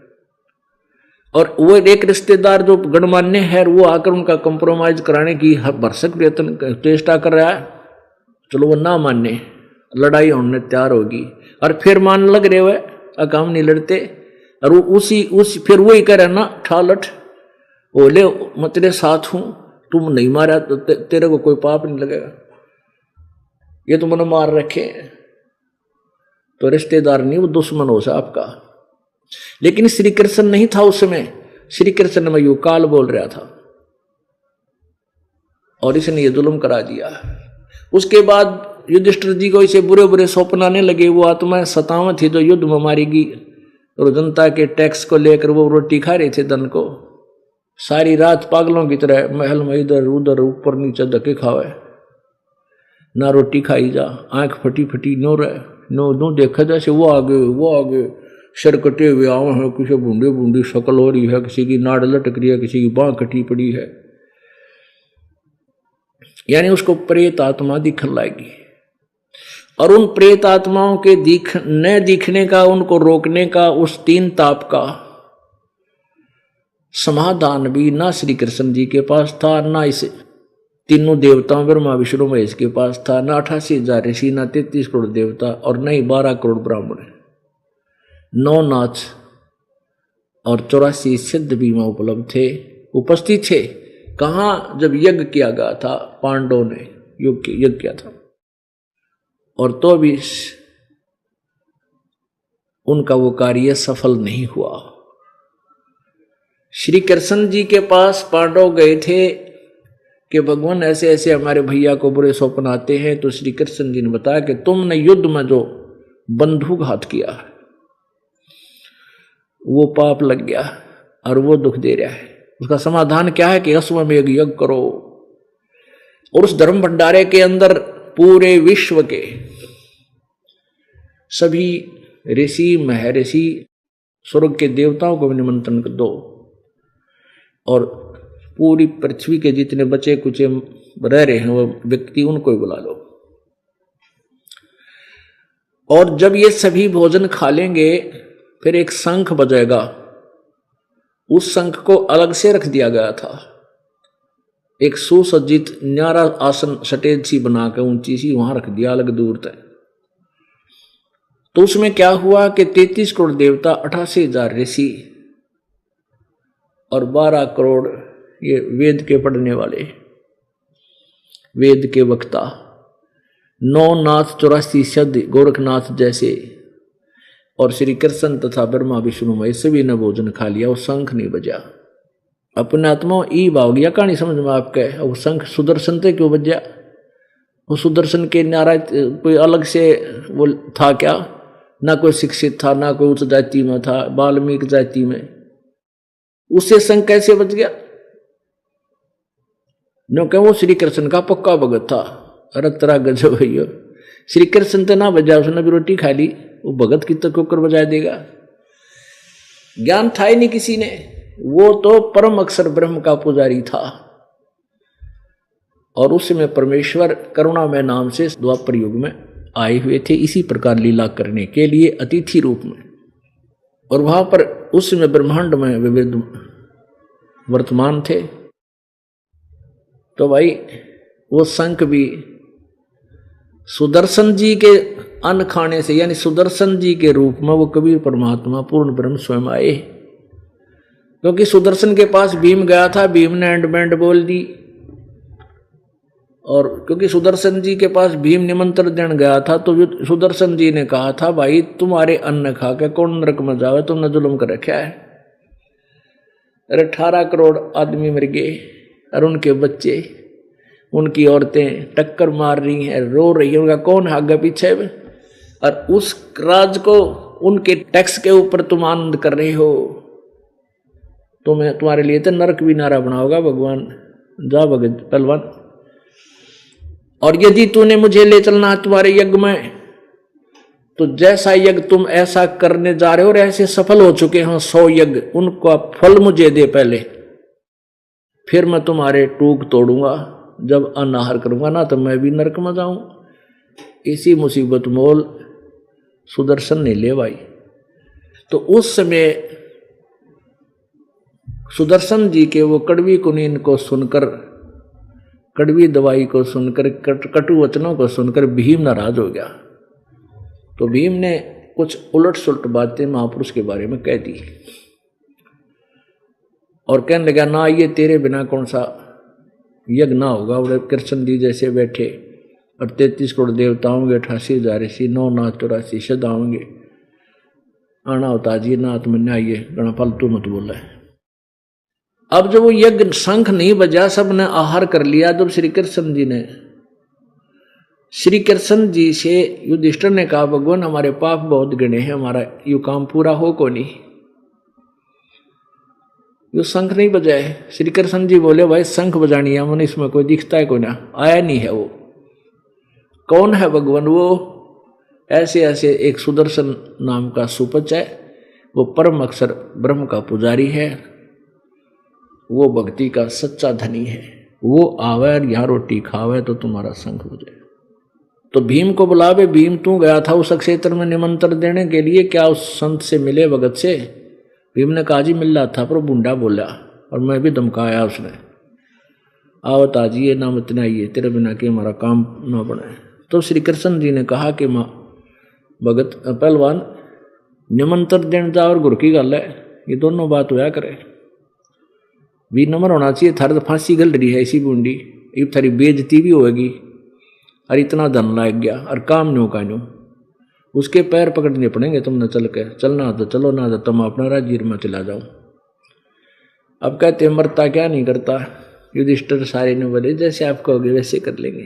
और वो एक रिश्तेदार जो गणमान्य है वो आकर उनका कंप्रोमाइज कराने की भरसक प्रयत्न चेष्टा कर रहा है। चलो वो ना माने, लड़ाई होने तैयार होगी और फिर मान लग रहे हुए काम नहीं लड़ते और उसी फिर वही करे ना ठालठ, बोले मैं तेरे साथ हूं, तुम नहीं मारा तो तेरे को कोई पाप नहीं लगेगा, ये तो मैंने मार रखे। तो रिश्तेदार नहीं, वो दुश्मन हो सा आपका। लेकिन श्री कृष्ण नहीं था उस समय, श्री कृष्ण में यू काल बोल रहा था और इसने ये जुल्म करा दिया। उसके बाद युधिष्ठिर जी को इसे बुरे बुरे स्वप्न आने लगे। वो आत्मा सतावत थी जो युद्ध में मारेगी और जनता के टैक्स को लेकर वो रोटी खा रहे थे धन को, सारी रात पागलों की तरह महल में इधर उधर ऊपर नीचे धक्के खावे, ना रोटी खाई जा, आंख फटी फटी नो रहे नो देखा जैसे वो आगे सर कटे हुए आव है, किसी बूंदे बूंदी शक्ल हो रही है, किसी की नाड़ लटक रही है, किसी की बांह कटी पड़ी है, यानी उसको प्रेत आत्मा दिखने लगी। और उन प्रेत आत्माओं के न दिखने का, उनको रोकने का, उस तीन ताप का समाधान भी ना श्री कृष्ण जी के पास था, ना इस तीनों देवताओं ब्रह्मा विष्णु महेश के पास था, ना 88,000 ऋषि, ना 33 करोड़ देवता और न ही 12 करोड़ ब्राह्मण, 9 नाथ और 84 सिद्ध भी वहां उपलब्ध थे, उपस्थित थे। कहाँ? जब यज्ञ किया गया था, पांडवों ने यज्ञ किया था, और तो भी उनका वो कार्य सफल नहीं हुआ। श्री कृष्ण जी के पास पांडव गए थे कि भगवान ऐसे ऐसे हमारे भैया को बुरे स्वप्न आते हैं। तो श्री कृष्ण जी ने बताया कि तुमने युद्ध में जो बंधुघात किया वो पाप लग गया और वो दुख दे रहा है। उसका समाधान क्या है कि अश्वमेध यज्ञ करो और उस धर्म भंडारे के अंदर पूरे विश्व के सभी ऋषि महर्षि स्वर्ग के देवताओं को निमंत्रण दो और पूरी पृथ्वी के जितने बचे कुचे रह रहे हैं वो व्यक्ति उनको ही बुला लो। और जब ये सभी भोजन खा लेंगे फिर एक शंख बजेगा। उस शंख को अलग से रख दिया गया था, एक सुसज्जित न्यारा आसन सटेज सी बनाकर ऊंची सी वहां रख दिया अलग दूर तक। तो उसमें क्या हुआ कि 33 करोड़ देवता, 88,000 ऋषि और 12 करोड़ ये वेद के पढ़ने वाले, वेद के वक्ता, 9 नाथ 84 सिद्ध गोरखनाथ जैसे, और श्री कृष्ण तथा ब्रह्मा विष्णु में सभी ने भोजन खा लिया। वो शंख नहीं बजा। अपने आत्मा ई भाव गया कहानी समझ में आपके। वो शंख सुदर्शन थे क्यों बजा? वो सुदर्शन के नारा कोई अलग से वो था क्या? ना कोई शिक्षित था, ना कोई उच्च जाति में था, वाल्मीकि जाति में, उससे शंख कैसे बच गया? नो क्या वो श्री कृष्ण का पक्का भगत था। अरे तेरा गजब भैया, श्री कृष्ण तो ना बजा, उसने भी रोटी खा ली, वो भगत की तक होकर बजा देगा? ज्ञान था ही नहीं किसी ने। वो तो परम अक्षर ब्रह्म का पुजारी था और उसमें परमेश्वर करुणामय नाम से द्वापर युग में आए हुए थे इसी प्रकार लीला करने के लिए अतिथि रूप में। और वहां पर उसमें ब्रह्मांड में विविध वर्तमान थे। तो भाई वो शंख भी सुदर्शन जी के अन्न खाने से, यानी सुदर्शन जी के रूप में वो कबीर परमात्मा पूर्ण ब्रह्म स्वयं आए। क्योंकि सुदर्शन के पास भीम गया था, भीम ने एंड बैंड बोल दी, और क्योंकि सुदर्शन जी के पास भीम निमंत्रण देने गया था तो सुदर्शन जी ने कहा था भाई तुम्हारे अन्न खा के कौन नरक में जावे, तुमने जुल्म कर रखा है। अरे 18 करोड़ आदमी मर गए और उनके बच्चे, उनकी औरतें टक्कर मार रही हैं, रो रही है, उनका कौन आगे पीछे? और उस राज को उनके टैक्स के ऊपर तुम आनंद कर रहे हो, तुम्हारे लिए तो नरक भी नारा बना होगा भगवान। जा भगत पहलवान, और यदि तूने मुझे ले चलना है तुम्हारे यज्ञ में तो जैसा यज्ञ तुम ऐसा करने जा रहे हो और ऐसे सफल हो चुके हो 100 यज्ञ, उनका फल मुझे दे पहले, फिर मैं तुम्हारे टूक तोड़ूंगा। जब अनाहार करूंगा ना तो मैं भी नरक में जाऊं। इसी मुसीबत मोल सुदर्शन ने ले भाई। तो उस समय सुदर्शन जी के वो कड़वी कुनीन को सुनकर, कड़वी दवाई को सुनकर, कटु वचनों को सुनकर भीम नाराज हो गया। तो भीम ने कुछ उलट सुलट बातें महापुरुष के बारे में कह दी और कहने लगा, ना ये तेरे बिना कौन सा यज्ञ ना होगा। और कृष्ण जी जैसे बैठे और 33 करोड़ देवता होंगे, 88,000 ऋषि, 9 नाथ 84 सदा होंगे, आना होता जी नाथ में आइए, गणा फालतू मत बोला है। अब जब वो यज्ञ शंख नहीं बजा, सब ने आहार कर लिया। जब श्री कृष्ण जी से युधिष्ठिर ने कहा, भगवान हमारे पाप बहुत गणे हैं, हमारा यू काम पूरा हो को नहीं, यू शंख नहीं बजाए। श्री कृष्ण जी बोले, भाई शंख बजानी है, मन इसमें कोई दिखता है कोई ना, आया नहीं है। वो कौन है भगवान? वो ऐसे ऐसे एक सुदर्शन नाम का सुपच है, वो परम अक्षर ब्रह्म का पुजारी है, वो भक्ति का सच्चा धनी है, वो आवे और यहाँ रोटी खावे तो तुम्हारा शंख बजाए। तो भीम को बुलावे। भीम तू गया था उस क्षेत्र में निमंत्रण देने के लिए, क्या उस संत से मिले भगत से? भीम ने कहा जी मिल रहा था, पर बूंडा बोला और मैं भी धमकाया उसने, आओ ताजी ये नाम इतना ही है, तेरे बिना के हमारा काम ना बने। तो श्री कृष्ण जी ने कहा कि माँ भगत पहलवान निमंत्रण देने जा और गुर की गल है, ये दोनों बात होया करे, भी नंबर होना चाहिए। थार तो फांसी गल रही है इसी बूंदी, ये थारी बेइज्जती भी होगी और इतना धन लाग गया और काम न्यू का न्यू, उसके पैर पकड़ने पड़ेंगे तुमने, चल के चलना तो चलो, ना तो तुम अपना राजीर में चला जाओ। अब कहते मरता क्या नहीं करता। युधिष्ठिर सारे ने बोले जैसे आप कहोगे वैसे कर लेंगे।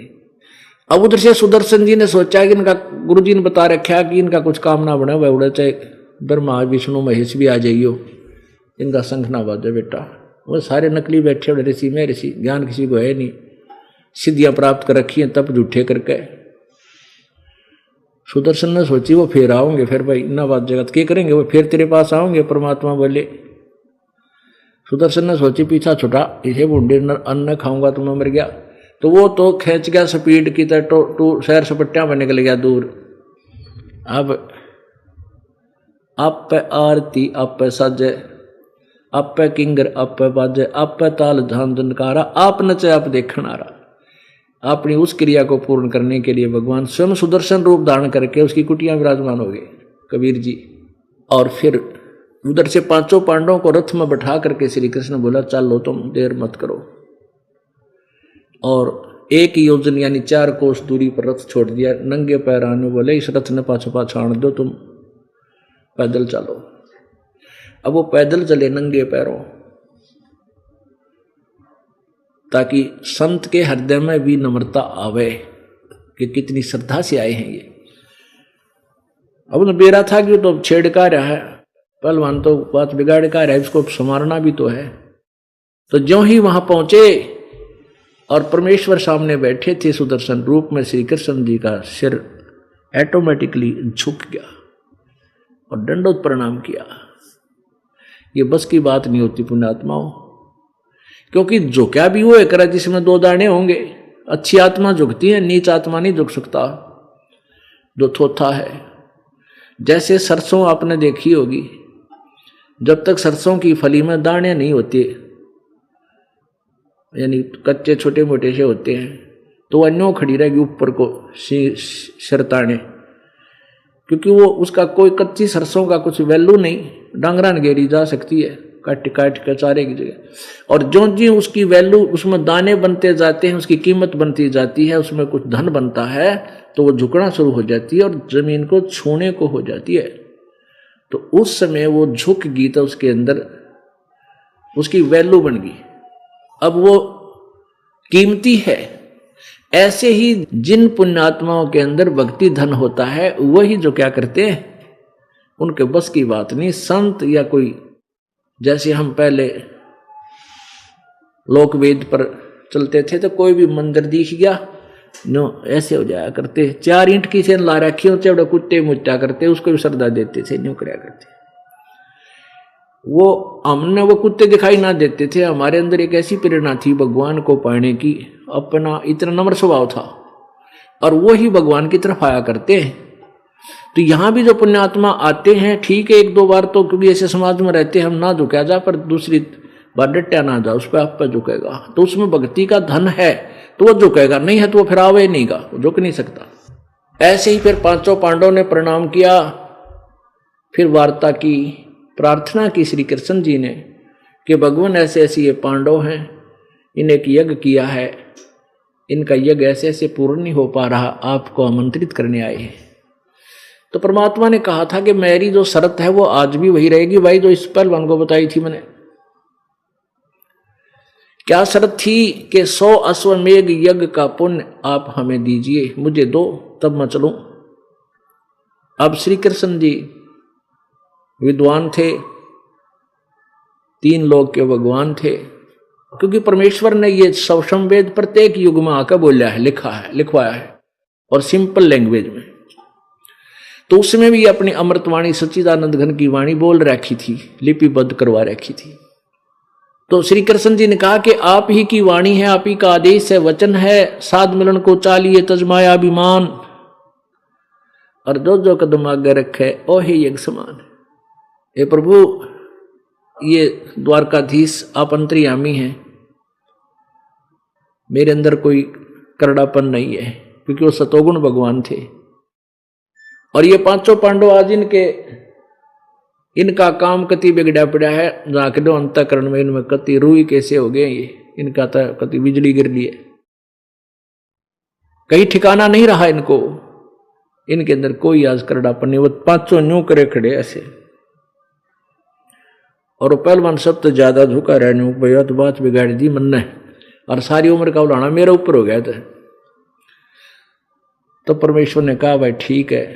अब उधर से सुदर्शन जी ने सोचा कि इनका गुरु जी ने बता रखा कि इनका कुछ काम ना बने, वह उड़े चाहे ब्रह्मा विष्णु महेश भी आ जाइयो, इनका शंख ना बाजे बेटा। वो सारे नकली बैठे उड़े ऋषि में ऋषि, ज्ञान किसी को है नहीं, सिद्धियां प्राप्त कर रखी हैं तब झूठे करके। सुदर्शन ने सोची वो फिर आओगे, फिर भाई ना बात जगत के करेंगे, वो फिर तेरे पास आओगे। परमात्मा बोले, सुदर्शन ने सोची पीछा छुटा, इसे बूंदे अन्न खाऊंगा तो मैं मर गया। तो वो तो खींच गया स्पीड की तरह, टू शहर सपट्टिया में निकल गया दूर। अब आप पे आरती आप पे साजे, आप पे किंगर आप पे बाजे, आप पे ताल धान जनकारा, आप नचे आप देखण आ रहा। अपनी उस क्रिया को पूर्ण करने के लिए भगवान स्वयं सुदर्शन रूप धारण करके उसकी कुटिया विराजमान हो गए कबीर जी। और फिर उधर से 5 पांडवों को रथ में बैठा करके श्री कृष्ण बोला, चलो तुम देर मत करो। और 1 योजन यानी 4 कोस दूरी पर रथ छोड़ दिया। नंगे पैर आने बोले, इस रथ ने पाछा आने दो, तुम पैदल चलो। अब वो पैदल चले नंगे पैरों, ताकि संत के हृदय में भी नम्रता आवे कि कितनी श्रद्धा से आए हैं ये। अब उन्हें बेरा था कि तो छेड़ का रहा है पहलवान, तो बात बिगाड़ का रहा है, इसको संवारना भी तो है। तो ज्यों ही वहां पहुंचे और परमेश्वर सामने बैठे थे सुदर्शन रूप में, श्री कृष्ण जी का सिर ऑटोमेटिकली झुक गया और दंडोत प्रणाम किया। ये बस की बात नहीं होती पुण्यात्माओं, क्योंकि झुका भी वो एक जिसमें 2 दाने होंगे। अच्छी आत्मा झुकती है, नीच आत्मा नहीं झुक सकता, जो थोथा है। जैसे सरसों आपने देखी होगी, जब तक सरसों की फली में दाने नहीं होते, यानी कच्चे छोटे मोटे से होते हैं, तो अन्यों खड़ी रहेगी ऊपर को शरताने, क्योंकि वो उसका कोई कच्ची सरसों का कुछ वैल्यू नहीं, डांगरा नगेरी जा सकती है काट काट के चारे की जगह। और जो जी उसकी वैल्यू, उसमें दाने बनते जाते हैं, उसकी कीमत बनती जाती है, उसमें कुछ धन बनता है, तो वो झुकना शुरू हो जाती है और जमीन को छूने को हो जाती है। तो उस समय वो झुक गई, तो उसके अंदर उसकी वैल्यू बन गई, अब वो कीमती है। ऐसे ही जिन पुण्यात्माओं के अंदर भक्ति धन होता है, वही जो क्या करते हैं, उनके बस की बात नहीं। संत या कोई, जैसे हम पहले लोक वेद पर चलते थे, तो कोई भी मंदिर दिख गया नो ऐसे हो जाया करते, 4 ईंट की सेन ला रखी हो, चौड़े कुत्ते मुच्चा करते, उसको भी श्रद्धा देते थे, न्यू कराया करते। वो हमने वो कुत्ते दिखाई ना देते थे, हमारे अंदर एक ऐसी प्रेरणा थी भगवान को पाने की, अपना इतना नम्र स्वभाव था, और वो ही भगवान की तरफ आया करते हैं। तो यहां भी जो पुण्यात्मा आते हैं, ठीक है 1-2 बार तो, क्योंकि ऐसे समाज में रहते हैं हम ना झुका जा, पर दूसरी बात डटा ना जा, उस पर आप पे झुकेगा। तो उसमें भक्ति का धन है तो वो झुकेगा, नहीं है तो वो फिर आवे नहीं गा, झुक नहीं सकता। ऐसे ही फिर पांचों पांडवों ने प्रणाम किया, फिर वार्ता की, प्रार्थना की श्री कृष्ण जी ने कि भगवान ऐसे ऐसे ये पांडव हैं, इन्हें एक यज्ञ किया है, इनका यज्ञ ऐसे ऐसे पूर्ण नहीं हो पा रहा, आपको आमंत्रित करने आए हैं। तो परमात्मा ने कहा था कि मेरी जो शर्त है वो आज भी वही रहेगी भाई, जो इस पहलवान को बताई थी मैंने। क्या शर्त थी कि 100 अश्वमेध यज्ञ का पुण्य आप हमें दीजिए, मुझे दो, तब मैं चलूं। अब श्री कृष्ण जी विद्वान थे, 3 लोक के भगवान थे, क्योंकि परमेश्वर ने ये संवेद प्रत्येक युग में आकर बोला है, लिखा है, लिखवाया है, और सिंपल लैंग्वेज में। तो उसमें भी अपनी अमृतवाणी सच्चिदानंद घन की वाणी बोल रखी थी, लिपिबद्ध करवा रखी थी। तो श्री कृष्ण जी ने कहा कि आप ही की वाणी है, आप ही का आदेश है, वचन है, साध मिलन को चालिए तजमाया अभिमान, और जो जो कदम आगे रखे ओ ही यज्ञ समान। हे प्रभु, ये द्वारकाधीश आप अंतर्यामी हैं, मेरे अंदर कोई करड़ापन नहीं है, क्योंकि वो सतोगुण भगवान थे। और ये पांचों पांडव आज इनका काम कति बिगड़ा पड़ा है, जाके दो अंतःकरण में इनमें कति रूई कैसे हो गए, ये इनका तो कति बिजली गिर ली है, कहीं ठिकाना नहीं रहा इनको, इनके अंदर कोई आज करड़ापन नहीं, वो पांचों न्यू करे खड़े ऐसे। और पहलवान सब तो ज्यादा झुका रहने भैया, तो बात बिगाड़ दी मन ने, और सारी उम्र का उड़ाना मेरे ऊपर हो गया था। तो परमेश्वर ने कहा भाई ठीक है।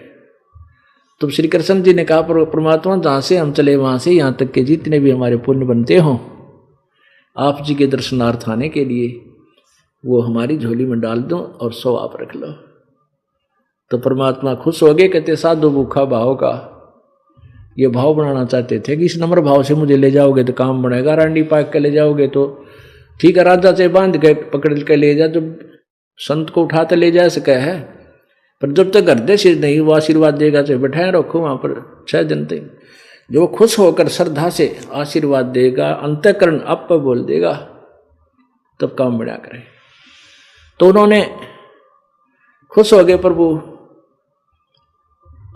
तो श्री कृष्ण जी ने कहा परमात्मा, जहां से हम चले वहां से यहां तक के जितने भी हमारे पुण्य बनते हों आप जी के दर्शनार्थ आने के लिए, वो हमारी झोली में डाल दो और 100 आप रख लो। तो परमात्मा खुश हो गए, कहते साधु भूखा भाव का ये भाव बनाना चाहते थे कि इस नम्र भाव से मुझे ले जाओगे तो काम बनेगा, रांडी पाक के ले जाओगे तो ठीक है, राजा से बांध के पकड़ के ले जा, जब संत को उठाते ले जा सके है, पर जब तक हृदय से नहीं वो आशीर्वाद देगा, चाहे बैठाए रखो वहां पर 6 दिन तक, जो खुश होकर श्रद्धा से आशीर्वाद देगा, अंतःकरण आप पर बोल देगा, तब काम बढ़ा करे। तो उन्होंने खुश हो गए प्रभु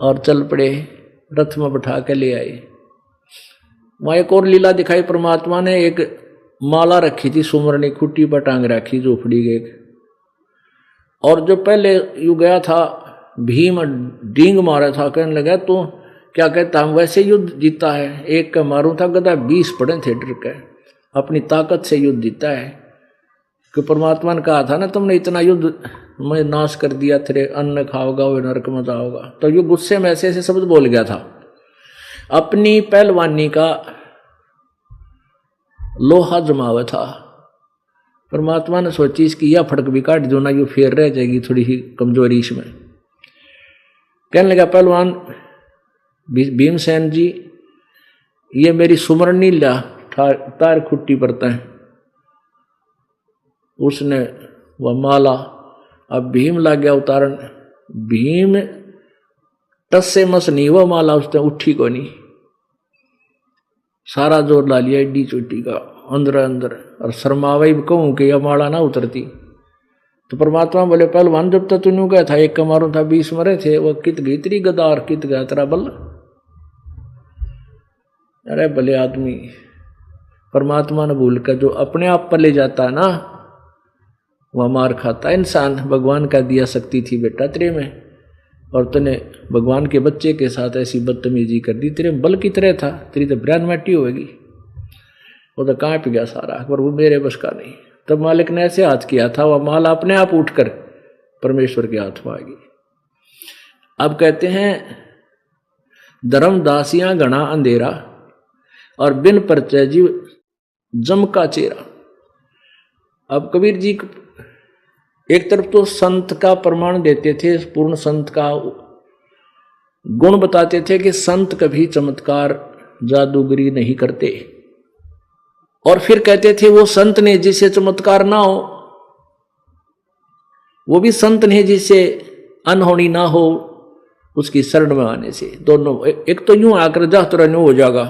और चल पड़े, रथ में बैठा के ले आए। वहां एक और लीला दिखाई परमात्मा ने, एक माला रखी थी सुमरनी, खुट्टी पर टांग रखी झोपड़ी के, और जो पहले यू गया था भीम डींग मारा था, कहने लगा तो क्या कहता हम वैसे युद्ध जीता है, एक का मारू था गदा 20 पड़े थे डर के, अपनी ताकत से युद्ध जीता है। कि परमात्मा ने कहा था ना तुमने इतना युद्ध मैं नाश कर दिया, तेरे अन्न खाओगा वो नरक में जाओगा। तो ये गुस्से में ऐसे ऐसे शब्द बोल गया था, अपनी पहलवानी का लोहा जमावा था। परमात्मा ने सोची इसकी यह फटक भी काट दो ना, यू फेर रह जाएगी थोड़ी ही कमजोरी इसमें। कहने लगा पहलवान भीमसेन जी, ये मेरी सुमरनी ला तार खुट्टी पड़ता है। उसने वह माला, अब भीम ला गया उतारन, भीम टस से मस नहीं, वह माला उसने उठी को नहीं, सारा जोर ला लिया एडी चोटी का अंदर अंदर, और शर्मावे भी कहूं कि यह माला ना उतरती। तो परमात्मा बोले पहलवान जब तक तू गया था एक का मारू था 20 मरे थे, वो कित गई तेरी गदार, कित गया तेरा बल। अरे भले आदमी, परमात्मा ने भूल कर जो अपने आप पर ले जाता है ना वह मार खाता। इंसान भगवान का दिया शक्ति थी बेटा तेरे में, और तूने भगवान के बच्चे के साथ ऐसी बदतमीजी कर दी, तेरे बल की तरह था, तेरी तो ब्रांड मैटी होगी। वो तो कहाँ पे गया सारा, पर वो मेरे बस का नहीं। तब मालिक ने ऐसे हाथ किया था, वह माला अपने आप उठकर परमेश्वर के हाथ में आ गई। अब कहते हैं धर्म दासियां गणा अंधेरा, और बिन परिचय जीव जम का चेहरा। अब कबीर जी एक तरफ तो संत का प्रमाण देते थे, पूर्ण संत का गुण बताते थे कि संत कभी चमत्कार जादूगरी नहीं करते, और फिर कहते थे वो संत ने जिससे चमत्कार ना हो, वो भी संत ने जिससे अनहोनी ना हो उसकी शरण में आने से। दोनों, एक तो यूं आकर जा तो यूं हो जाएगा,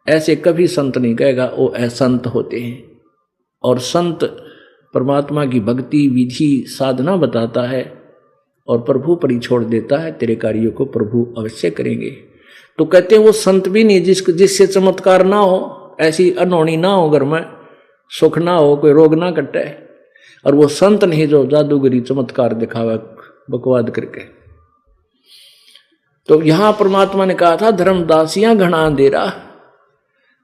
ऐसे कभी संत नहीं कहेगा वो असंत होते हैं। और संत परमात्मा की भक्ति विधि साधना बताता है और प्रभु पर ही छोड़ देता है, तेरे कार्यों को प्रभु अवश्य करेंगे। तो कहते हैं वो संत भी नहीं जिससे चमत्कार ना हो, ऐसी अनहोनी ना हो, घर में सुख ना हो, कोई रोग ना कटे। और वो संत नहीं जो जादूगरी चमत्कार दिखावा बकवाद करके। तो यहां परमात्मा ने कहा था धर्मदासियां घना अंधेरा,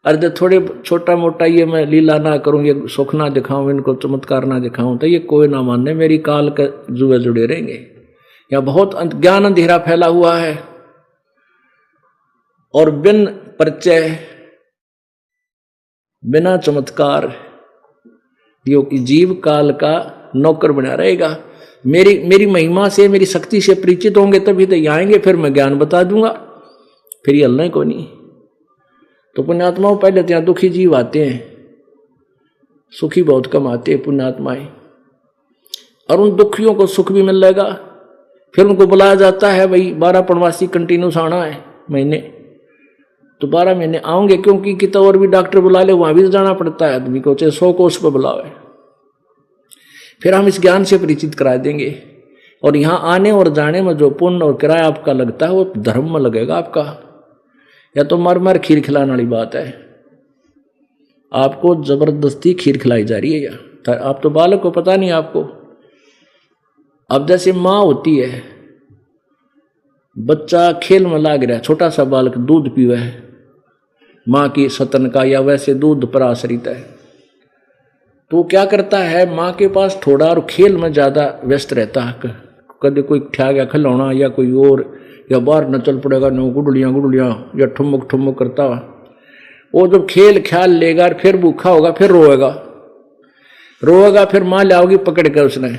अरे थोड़े छोटा मोटा ये मैं लीला ना करूं, ये सुख ना दिखाऊं, इनको चमत्कार ना दिखाऊं, तो ये कोई ना मानने, मेरी काल के जुए जुड़े रहेंगे। या बहुत ज्ञान अंधेरा फैला हुआ है और बिन परिचय बिना चमत्कार यो जीव काल का नौकर बना रहेगा। मेरी महिमा से मेरी शक्ति से परिचित होंगे तभी तो यहाँ आएंगे, फिर मैं ज्ञान बता दूंगा, फिर ये हलना को नहीं। तो पुण्यात्माओं पहले तो यहाँ दुखी जीव आते हैं, सुखी बहुत कम आते हैं पुण्यात्माएं, और उन दुखियों को सुख भी मिल जाएगा। फिर उनको बुलाया जाता है भाई 12 पूर्णमासी कंटिन्यूस आना है महीने, तो 12 महीने आओगे, क्योंकि कितना और भी डॉक्टर बुला ले वहां भी जाना पड़ता है आदमी को, चाहे 100 कोस पर बुलावे। फिर हम इस ज्ञान से परिचित करा देंगे, और यहाँ आने और जाने में जो पुण्य और किराया आपका लगता है वो धर्म में लगेगा आपका। या तो मर मर खीर खिलाने वाली बात है, आपको जबरदस्ती खीर खिलाई जा रही है। या आप तो बालक को पता नहीं आपको। अब जैसे माँ होती है, बच्चा खेल में लाग रहा है, छोटा सा बालक दूध पीवे है माँ की सतन का, या वैसे दूध पर आश्रित है, तो क्या करता है, माँ के पास थोड़ा और खेल में ज्यादा व्यस्त रहता है। कभी कोई ठा गया खिलौना या कोई और, या बाहर न चल पड़ेगा, नो गुडलियाँ गुडलियाँ या ठुमक ठुमक करता। वो जब खेल ख्याल लेगा फिर भूखा होगा, फिर रोएगा, फिर माँ लाओगी पकड़ के, उसने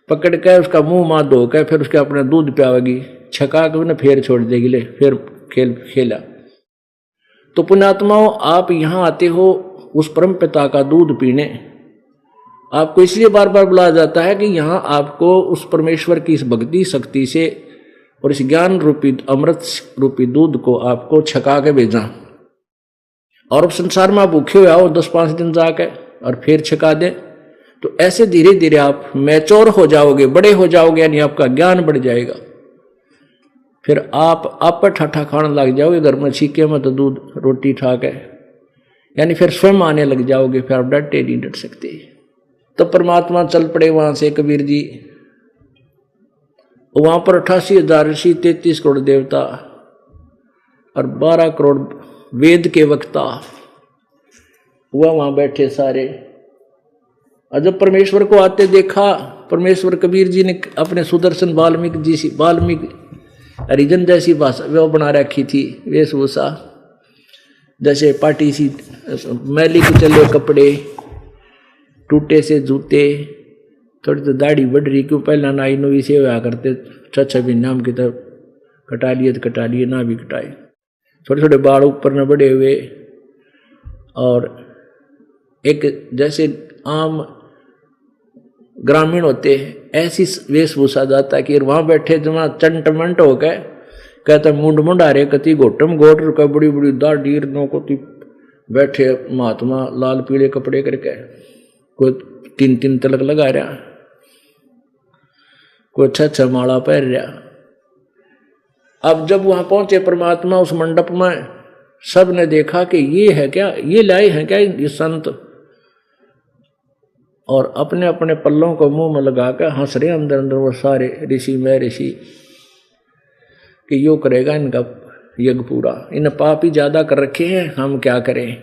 पकड़ के उसका मुंह माँ धो के फिर उसके अपने दूध पियावेगी, छका के उन्हें फिर छोड़ देगी, ले फिर खेला। तो पुण्यात्माओं आप यहाँ आते हो उस परम पिता का दूध पीने, आपको इसलिए बार बार बुलाया जाता है कि यहाँ आपको उस परमेश्वर की इस भक्ति शक्ति से और इस ज्ञान रूपी अमृत रूपी दूध को आपको छका के भेजा। और अब संसार में आप भूखे हुए आओ 10-5 दिन जाके और फिर छका दे, तो ऐसे धीरे धीरे आप मैच्योर हो जाओगे, बड़े हो जाओगे, यानी आपका ज्ञान बढ़ जाएगा। फिर आप ठाठा खाने लग जाओगे, घर में छीके में तो दूध रोटी ठा के, यानी फिर स्वयं आने लग जाओगे, फिर आप डटे नहीं डट सकते। तो परमात्मा चल पड़े वहां से कबीर जी, वहां पर 88,000 ऋषि, 33 करोड़ देवता और 12 करोड़ वेद के वक्ता हुआ वहां बैठे सारे। और जब परमेश्वर को आते देखा, परमेश्वर कबीर जी ने अपने सुदर्शन वाल्मीकि हरिजन जैसी भाषा वो बना रखी थी, वेशभूषा जैसे पाटी सी, मैली कुचले कपड़े, टूटे से जूते, थोड़ी तो दाढ़ी बढ़ रही, क्यों पहला नाई नोई से हुआ करते, 6 भी नाम की तरफ कटा लिए ना भी कटाए, छोटे छोटे बाल ऊपर न बढ़े हुए, और एक जैसे आम ग्रामीण होते ऐसी वेशभूषा जाता है कि वहां बैठे जमा चंटमंट हो गए, कहते मुंड मुंडारे कति घोटम घोट रुका, बड़ी बड़ी दाढ़ी नो को बैठे महात्मा लाल पीले कपड़े करके, कोई 3 तिलक लगा रहा, कोई 6 माला पहन रहा। अब जब वहां पहुंचे परमात्मा उस मंडप में, सब ने देखा कि ये है क्या, ये लाए हैं क्या ये संत, और अपने अपने पल्लों को मुंह में लगा कर हंस रहे अंदर अंदर वो सारे ऋषि में ऋषि, कि यो करेगा इनका यज्ञ पूरा, इन पाप ही ज्यादा कर रखे हैं, हम क्या करें।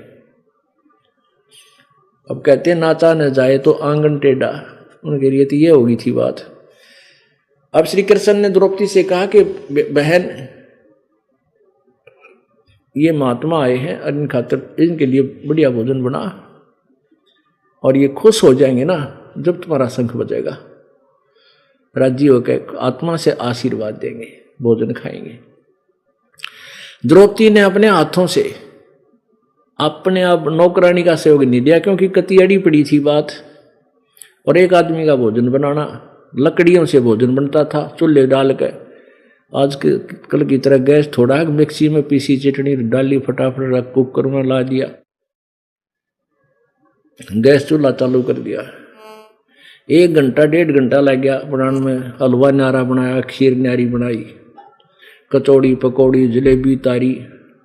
अब कहते हैं नाचा न जाए तो आंगन टेढ़ा, उनके लिए तो ये होगी थी बात। अब श्री कृष्ण ने द्रौपदी से कहा कि बहन ये महात्मा आए हैं और इन खातिर इनके लिए बढ़िया भोजन बना, और ये खुश हो जाएंगे ना जब तुम्हारा शंख बजेगा, राजी होकर आत्मा से आशीर्वाद देंगे, भोजन खाएंगे। द्रौपदी ने अपने हाथों से अपने आप नौकरानी का सहयोग नहीं दिया, क्योंकि कति अड़ी पड़ी थी बात, और एक आदमी का भोजन बनाना, लकड़ियों से भोजन बनता था चूल्हे डाल कर, आज के कल की तरह गैस थोड़ा है, मिक्सी में पीसी चटनी डाली, फटाफट रख कुकर में ला दिया, गैस चूल्हा चालू कर दिया। 1 घंटा 1.5 घंटा लग गया बनाने में। हलवा न्यारा बनाया, खीर न्यारी बनाई, कचौड़ी पकौड़ी जलेबी तारी,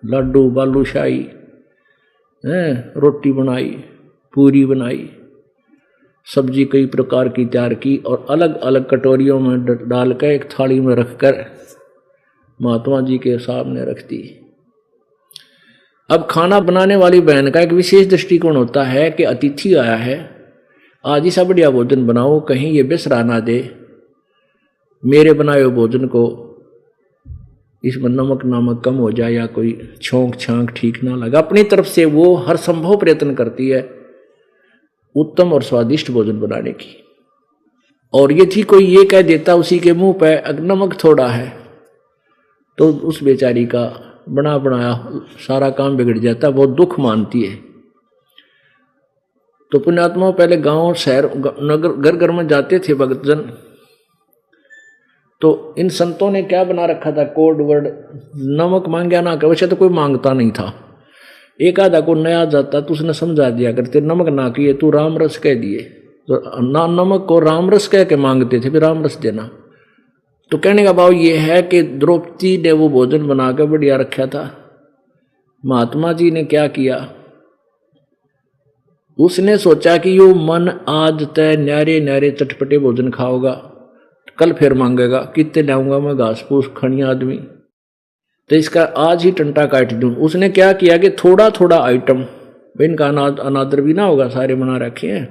लड्डू बालूशाही, रोटी बनाई, पूरी बनाई, सब्जी कई प्रकार की तैयार की और अलग अलग कटोरियों में डालकर एक थाली में रखकर महात्मा जी के सामने रख दी। अब खाना बनाने वाली बहन का एक विशेष दृष्टिकोण होता है कि अतिथि आया है, आज ऐसा बढ़िया भोजन बनाओ, कहीं ये बिसरा ना दे मेरे बनाए हुए भोजन को, इसमें नमक नामक कम हो जाए या कोई छोंक छांक ठीक ना लगा। अपनी तरफ से वो हर संभव प्रयत्न करती है उत्तम और स्वादिष्ट भोजन बनाने की। और ये थी कोई ये कह देता उसी के मुंह पे नमक थोड़ा है, तो उस बेचारी का बना बनाया सारा काम बिगड़ जाता, बहुत दुख मानती है। तो पुण्यात्मा पहले गांव शहर नगर घर घर में जाते थे भक्तजन, तो इन संतों ने क्या बना रखा था कोड वर्ड, नमक मांगया ना कर, वैसे तो कोई मांगता नहीं था, एक आधा को नया जाता तो उसने समझा दिया करते नमक ना किए तू राम रस कह दिए, तो ना नमक को राम रस कह के मांगते थे, फिर राम रस देना। तो कहने का भाव ये है कि द्रौपदी ने वो भोजन बनाकर बढ़िया रखा था। महात्मा जी ने क्या किया, उसने सोचा कि यो मन आज तय न्यारे न्यारे चटपटे भोजन खाओगा, कल फिर मांगेगा कितने लाऊंगा मैं घास फूस खड़ी आदमी, तो इसका आज ही टंटा काट दूं। उसने क्या किया कि थोड़ा थोड़ा आइटम, इनका अनादर भी ना होगा, सारे बना रखे हैं,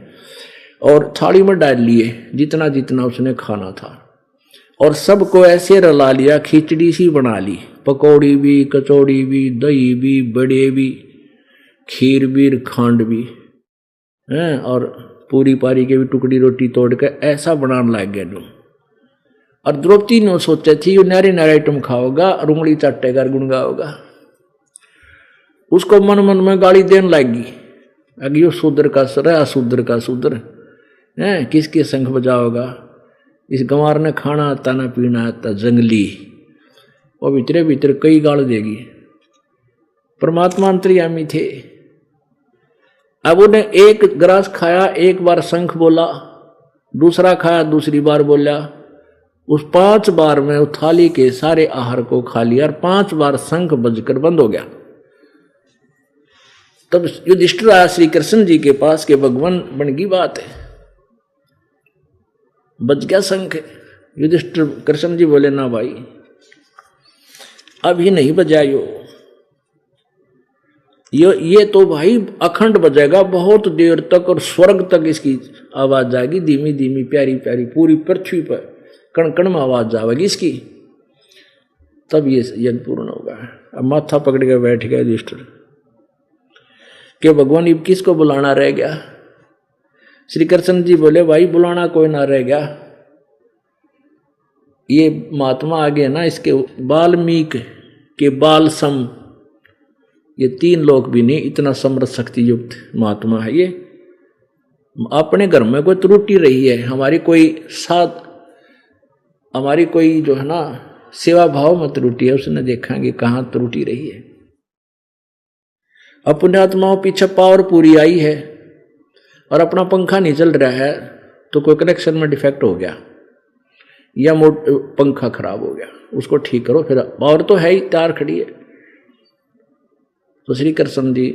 और थाली में डाल लिए जितना जितना उसने खाना था, और सबको ऐसे रला लिया, खिचड़ी सी बना ली, पकौड़ी भी, कचौड़ी भी, दही भी, बड़े भी, खीर भी, खांड भी हैं, और पूरी पारी के भी टुकड़ी रोटी तोड़ के ऐसा बनाने लग गया नो। और द्रौपदी ने सोचा थी ये नारे नारे आइटम खाओगा, रुंगली चाटेगा, गुनगाओगा, उसको मन मन में गाली देने लगी, अगे यो शूद्र का सर, अशूद्र का शूद्र है, किसके संग बजाओगा, इस गंवार ने खाना आता ना पीना आता, जंगली, और भीतरे भीतर कई गाल देगी। परमात्मा अंतर्यामी थे। अब उन्हें एक ग्रास खाया, एक बार शंख बोला, दूसरा खाया, दूसरी बार बोला, उस 5 बार में उस थाली के सारे आहार को खा लिया और 5 बार शंख बजकर बंद हो गया। तब युधिष्ठिर आया श्री कृष्ण जी के पास के भगवान बन गई बात है, बज गया शंख। युधिष्ठिर कृष्ण जी बोले ना भाई अभी नहीं बजायो, ये तो भाई अखंड बजेगा बहुत देर तक, और स्वर्ग तक इसकी आवाज जाएगी, धीमी धीमी प्यारी प्यारी, पूरी पृथ्वी पर कण कण में आवाज जाएगी इसकी, तब ये यज्ञ पूर्ण होगा। अब माथा पकड़ के बैठ गया युधिष्ठिर कि भगवान अब किसको बुलाना रह गया। श्री कृष्ण जी बोले भाई बुलाना कोई ना रह गया, ये महात्मा आगे ना, इसके वाल्मीकि के बाल सम, ये 3 लोग भी नहीं, इतना समर्थ शक्ति युक्त महात्मा है ये। अपने घर में कोई त्रुटि रही है, हमारी कोई जो है ना सेवा भाव में त्रुटि है, उसने देखेंगे कहाँ त्रुटि रही है। अब पुण्यात्माओं पीछे पावर पूरी आई है और अपना पंखा नहीं चल रहा है, तो कोई कनेक्शन में डिफेक्ट हो गया या पंखा खराब हो गया, उसको ठीक करो, फिर पावर तो है ही, तार खड़ी है। तो श्री कृष्ण जी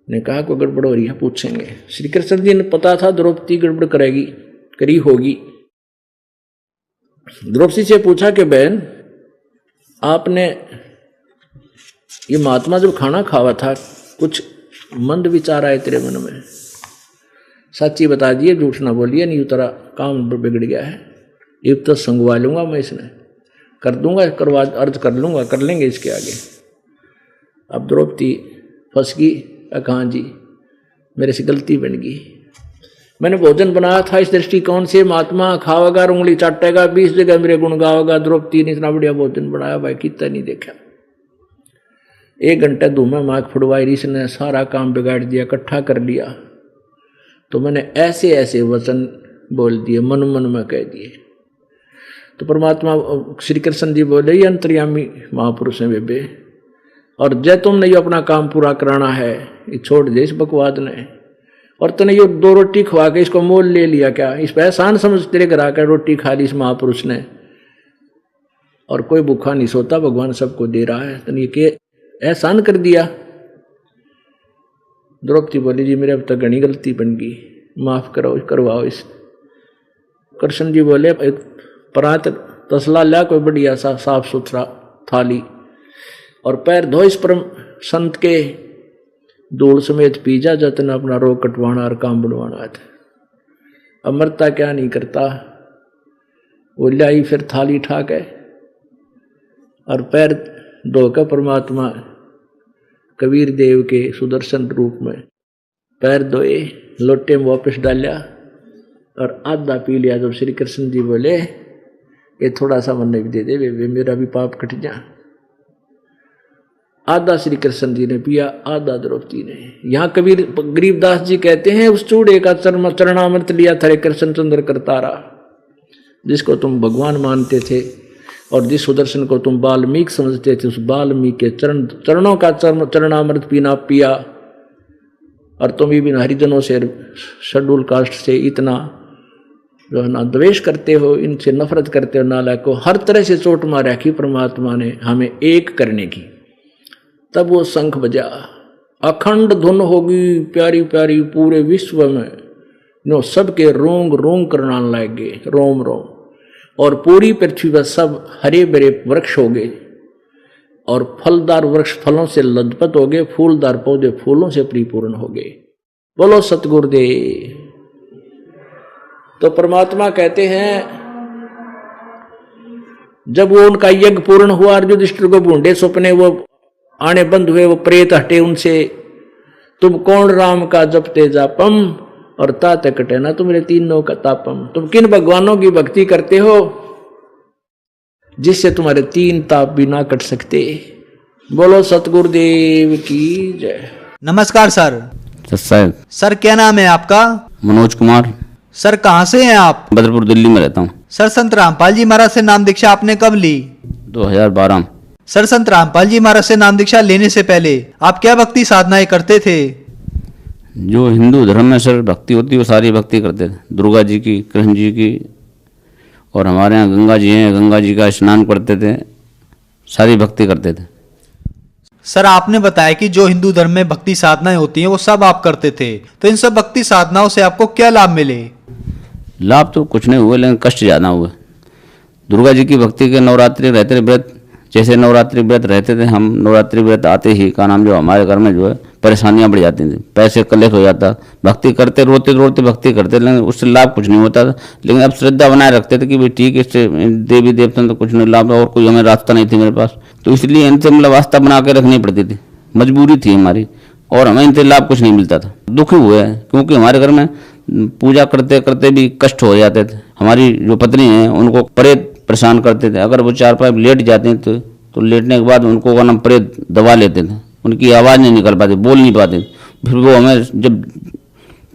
ने कहा कोई गड़बड़ हो रही है, पूछेंगे। श्री कृष्ण जी ने पता था द्रौपदी गड़बड़ करी होगी। द्रौपदी से पूछा कि बहन आपने ये महात्मा जब खाना खावा था कुछ मंद विचार आए तेरे मन में, सच्ची बता दिए, झूठ ना बोलिए, नहीं उतरा काम बिगड़ गया है, ये तो संगवा लूंगा मैं, इसने कर दूंगा, अर्ज कर लूंगा, कर लेंगे इसके आगे। अब द्रौपदी फंस गई, कहाँ जी मेरे से गलती बन गई, मैंने भोजन बनाया था इस दृष्टिकोण से, महात्मा खावेगा, उंगली चाटेगा, 20 जगह मेरे गुण गावेगा, द्रौपदी ने इतना बढ़िया भोजन बनाया भाई, कितना नहीं देखा। 1 घंटे धूमे माख फुड़वाई, इसने सारा काम बिगाड़ दिया, इकट्ठा कर लिया। तो मैंने ऐसे ऐसे वचन बोल दिए, मन मन में कह दिए। तो परमात्मा श्री कृष्ण जी बोले ये अंतर्यामी महापुरुष हैं बेबे, और जय तुमने ये अपना काम पूरा कराना है, ये छोड़ दे इस बकवाद ने, और तूने ये 2 रोटी खवा के इसको मोल ले लिया क्या, इस पर एहसान समझ तेरे घर आकर रोटी खा ली इस महापुरुष ने, और कोई भूखा नहीं सोता, भगवान सबको दे रहा है, तूने ये एहसान कर दिया। द्रौपदी बोली जी मेरे अब तक घनी गलती बन गई, माफ करो करवाओ इस। कृष्ण जी बोले एक परात तसला ला कोई बढ़िया सा साफ सुथरा थाली, और पैर धो इस परम संत के, धूल समेत पीजा जतन अपना रोग कटवाना और काम बुलवाना था। अमरता क्या नहीं करता, वो लाई फिर थाली ठा के और पैर धोकर परमात्मा कबीर देव के सुदर्शन रूप में पैर धोए, लोटे में वापस डाला और आधा पी लिया। जब श्री कृष्ण जी बोले ये थोड़ा सा मन भी दे दे वे मेरा भी पाप कट जा। आधा श्री कृष्ण जी ने पिया, आधा द्रौपदी ने। यहाँ कबीर गरीबदास जी कहते हैं उस चूड़े का चरणामृत लिया था कृष्ण चंद्र करतारा, जिसको तुम भगवान मानते थे और जिस सुदर्शन को तुम वाल्मीकि समझते थे, उस वाल्मीकि के चरणों का चरणामृत पीना पिया। और तुम भी हरिजनों से, शेड्यूल कास्ट से इतना जो है ना द्वेष करते हो, इनसे नफरत करते हो, नालायक को हर तरह से चोट मार रखी परमात्मा ने हमें एक करने की। तब वो शंख बजा, अखंड धुन होगी प्यारी प्यारी पूरे विश्व में, जो सबके रोंग रोंग करना लगे, रोम रोम, और पूरी पृथ्वी पर सब हरे भरे वृक्ष हो गए, और फलदार वृक्ष फलों से लदपत हो गए, फूलदार पौधे फूलों से परिपूर्ण हो गए। बोलो सतगुरुदेव। तो परमात्मा कहते हैं जब वो उनका यज्ञ पूर्ण हुआ, युधिष्ठिर को बूंदे सपने वो आने बंद हुए, वो प्रेत हटे उनसे, तुम कौन राम का जपते जापम और तात कटे ना तुम्हारे तीनों का तापम। तुम किन भगवानों की भक्ति करते हो जिससे तुम्हारे 3 ताप भी ना कट सकते। बोलो सतगुरुदेव की जय।
नमस्कार सर। सर क्या नाम है आपका?
मनोज कुमार।
सर कहाँ से हैं आप?
बदरपुर दिल्ली में रहता हूँ।
सर संत रामपाल जी महाराज से नाम दीक्षा आपने कब ली?
2012।
सर संत रामपाल जी महाराज से नाम दीक्षा लेने से पहले आप क्या भक्ति साधनाएं करते थे?
जो हिंदू धर्म में सर भक्ति होती है वो सारी भक्ति करते थे, दुर्गा जी की, कृष्ण जी की, और हमारे यहाँ गंगा जी हैं, गंगा जी का स्नान करते थे, सारी भक्ति करते थे।
सर आपने बताया कि जो हिंदू धर्म में भक्ति साधनाएं होती हैं वो सब आप करते थे, तो इन सब भक्ति साधनाओं से आपको क्या लाभ मिले?
लाभ तो कुछ नहीं हुए, लेकिन कष्ट ज़्यादा हुए। दुर्गा जी की भक्ति के नवरात्रि रहते व्रत, जैसे नवरात्रि व्रत रहते थे, हम नवरात्रि व्रत आते ही का नाम जो हमारे घर में जो है परेशानियां बढ़ जाती थी, पैसे कलेक्ट हो जाता, भक्ति करते रोते रोते भक्ति करते, लेकिन उससे लाभ कुछ नहीं होता था। लेकिन अब श्रद्धा बनाए रखते थे कि भाई ठीक है, इससे देवी देवता तो कुछ नहीं लाभ, और कोई हमें रास्ता नहीं थी मेरे पास, तो इसलिए इनसे मतलब वास्ता बना के रखनी पड़ती थी, मजबूरी थी हमारी, और हमें इनसे लाभ कुछ नहीं मिलता था। दुखी हुए हैं क्योंकि हमारे घर में पूजा करते करते भी कष्ट हो जाते थे। हमारी जो पत्नी है उनको प्रेत परेशान करते थे, अगर वो 4-5 लेट जाते हैं तो लेटने के बाद उनको का नाम प्रेत दबा लेते थे, उनकी आवाज़ नहीं निकल पाती, बोल नहीं पाते। फिर वो हमें जब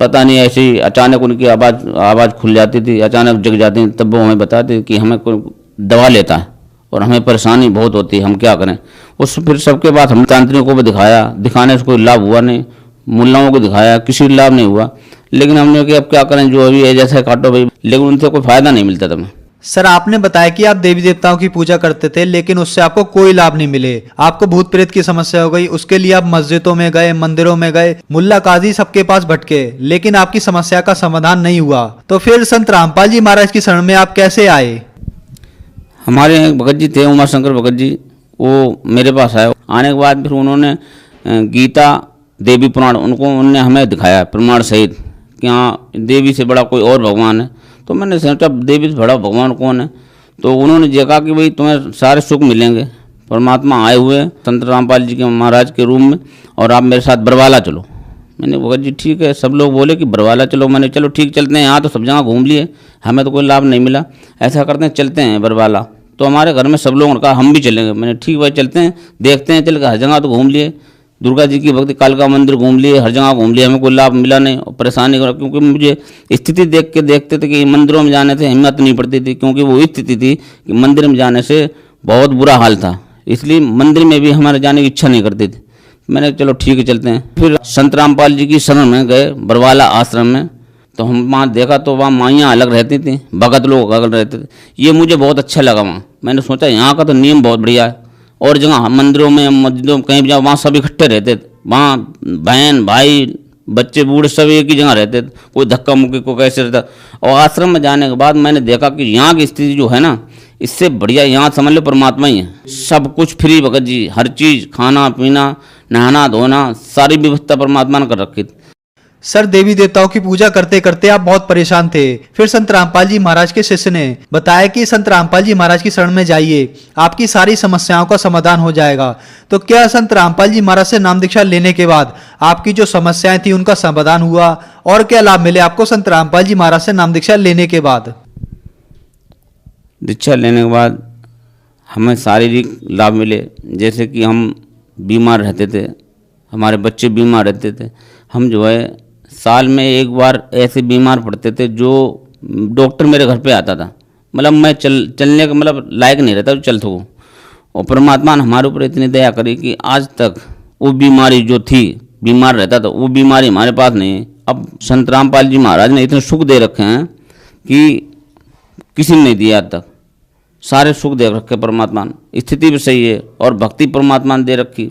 पता नहीं ऐसे ही अचानक उनकी आवाज़ खुल जाती थी, अचानक जग जाती थी, तब वो हमें बताते कि हमें कोई दबा लेता है और हमें परेशानी बहुत होती है, हम क्या करें। उस फिर सबके बाद हम तांत्रिकों को भी दिखाया, दिखाने से कोई लाभ हुआ नहीं, मुल्लाओं को दिखाया, किसी लाभ नहीं हुआ। लेकिन हमने कहा अब क्या करें, जो अभी है जैसे काटो भाई, लेकिन उनसे कोई फायदा नहीं मिलता था हमें।
सर आपने बताया कि आप देवी देवताओं की पूजा करते थे, लेकिन उससे आपको कोई लाभ नहीं मिले, आपको भूत प्रेत की समस्या हो गई, उसके लिए आप मस्जिदों में गए, मंदिरों में गए, मुल्ला काजी सबके पास भटके, लेकिन आपकी समस्या का समाधान नहीं हुआ। तो फिर संत रामपाल जी महाराज की शरण में आप कैसे आए?
हमारे भगत जी थे, उमाशंकर भगत जी, वो मेरे पास आए। आने के बाद फिर उन्होंने गीता देवी पुराण उनने हमें दिखाया प्रमाण सहित कि हाँ देवी से बड़ा कोई और भगवान है। तो मैंने सोचा देवी से बड़ा भगवान कौन है, तो उन्होंने देखा कि भाई तुम्हें सारे सुख मिलेंगे, परमात्मा आए हुए संत रामपाल जी के महाराज के रूम में, और आप मेरे साथ बरवाला चलो। मैंने भगत जी ठीक है, सब लोग बोले कि बरवाला चलो, मैंने चलो ठीक चलते हैं, यहाँ तो सब जगह घूम लिए, हमें तो कोई लाभ नहीं मिला, ऐसा करते हैं चलते हैं बरवाला। तो हमारे घर में सब लोगों ने कहा हम भी चलेंगे। मैंने ठीक भाई चलते हैं, देखते हैं, चल के हर जगह तो घूम लिए, दुर्गा जी की भक्ति, कालका मंदिर घूम लिए, हर जगह घूम लिए, हमें कोई लाभ मिला नहीं और परेशानी हो, क्योंकि मुझे स्थिति देख के देखते थे कि मंदिरों में जाने से हिम्मत नहीं पड़ती थी, क्योंकि वो स्थिति थी कि मंदिर में जाने से बहुत बुरा हाल था, इसलिए मंदिर में भी हमारे जाने की इच्छा नहीं करती थी। मैंने चलो ठीक है चलते हैं। फिर संत रामपाल जी की शरण में गए बरवाला आश्रम में, तो हम वहाँ देखा तो वहाँ माइयाँ अलग रहती थी, भगत लोग अलग रहते थे। ये मुझे बहुत अच्छा लगा वहाँ। मैंने सोचा यहाँ का तो नियम बहुत बढ़िया है, और जगह मंदिरों में मस्जिदों में कहीं भी जाओ वहाँ सब इकट्ठे रहते थे, वहाँ बहन भाई बच्चे बूढ़े सब एक ही जगह रहते थे, कोई धक्का मुक्की को कैसे रहता। और आश्रम में जाने के बाद मैंने देखा कि यहाँ की स्थिति जो है ना, इससे बढ़िया यहाँ समझ लो परमात्मा ही है। सब कुछ फ्री भगत जी, हर चीज़, खाना पीना नहाना धोना सारी व्यवस्था परमात्मा ने कर रखी थी।
सर, देवी देवताओं की पूजा करते करते आप बहुत परेशान थे। फिर संत रामपाल जी महाराज के शिष्य ने बताया कि संत रामपाल जी महाराज की शरण में जाइए, आपकी सारी समस्याओं का समाधान हो जाएगा। तो क्या संत रामपाल जी महाराज से नाम दीक्षा लेने के बाद आपकी जो समस्याएं थी उनका समाधान हुआ, और क्या लाभ मिले आपको संत रामपाल जी महाराज से नाम दीक्षा लेने के बाद?
दीक्षा लेने के बाद हमें शारीरिक लाभ मिले, जैसे कि हम बीमार रहते थे, हमारे बच्चे बीमार रहते थे, हम जो है साल में एक बार ऐसे बीमार पड़ते थे जो डॉक्टर मेरे घर पे आता था, मतलब मैं चलने का मतलब लायक नहीं रहता, चल सकूँ। और परमात्मा ने हमारे ऊपर इतनी दया करी कि आज तक वो बीमारी जो थी, बीमार रहता था, वो बीमारी हमारे पास नहीं है। अब संत रामपाल जी महाराज ने इतने सुख दे रखे हैं कि किसी ने नहीं दिया आज तक, सारे सुख दे रखे परमात्मा ने। स्थिति भी सही है और भक्ति परमात्मा ने दे रखी,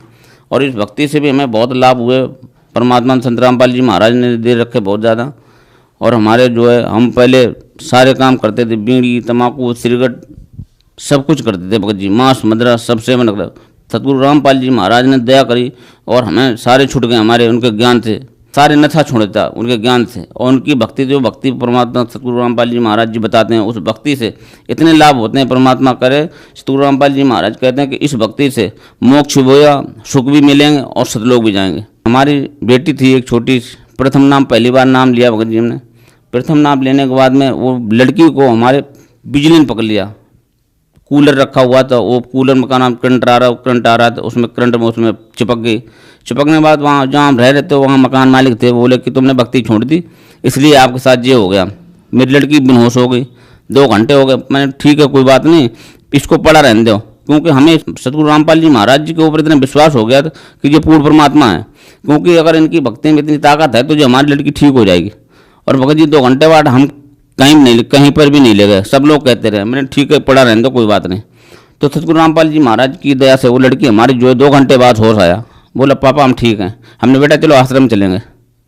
और इस भक्ति से भी हमें बहुत लाभ हुए। परमात्मा ने संत रामपाल जी महाराज ने दे रखे बहुत ज़्यादा। और हमारे जो है, हम पहले सारे काम करते थे, बीड़ी तम्बाकू सिगरेट सब कुछ करते थे भगत जी, मांस मदिरा सबसे मतलब सतगुरु रामपाल जी महाराज ने दया करी और हमें सारे छूट गए हमारे, उनके ज्ञान से सारे नशा छोड़ता उनके ज्ञान से। और उनकी भक्ति, जो भक्ति परमात्मा सतगुरु रामपाल जी महाराज जी बताते हैं, उस भक्ति से इतने लाभ होते हैं। परमात्मा करे, सतगुरु रामपाल जी महाराज कहते हैं कि इस भक्ति से मोक्ष होया, सुख भी मिलेंगे और सतलोक भी जाएंगे। हमारी बेटी थी एक छोटी, प्रथम नाम पहली बार नाम लिया भगत जी हमने। प्रथम नाम लेने के बाद में वो लड़की को हमारे बिजली ने पकड़ लिया। कूलर रखा हुआ था, वो कूलर में का नाम करंट आ रहा था, उसमें करंट में उसमें चिपक गई। चिपकने के बाद वहाँ जहाँ हम रह रहे थे वहाँ मकान मालिक थे, बोले कि तुमने भक्ति छोड़ दी इसलिए आपके साथ ये हो गया। मेरी लड़की बेहोश हो गई, 2 घंटे हो गए। मैंने ठीक है कोई बात नहीं, इसको पड़ा रहने दो, क्योंकि हमें सतगुरु रामपाल जी महाराज जी के ऊपर इतना विश्वास हो गया था कि ये पूर्ण परमात्मा है, क्योंकि अगर इनकी भक्ति में इतनी ताकत है तो जो हमारी लड़की ठीक हो जाएगी। और भगत जी 2 घंटे बाद हम कहीं पर भी नहीं ले गए, सब लोग कहते रहे। मैंने ठीक है पड़ा रहने दो कोई बात नहीं। तो सतगुरु रामपाल जी महाराज की दया से वो लड़की हमारी जो है 2 घंटे बाद होश आया, बोला पापा हम ठीक हैं। हमने बेटा चलो आश्रम चलेंगे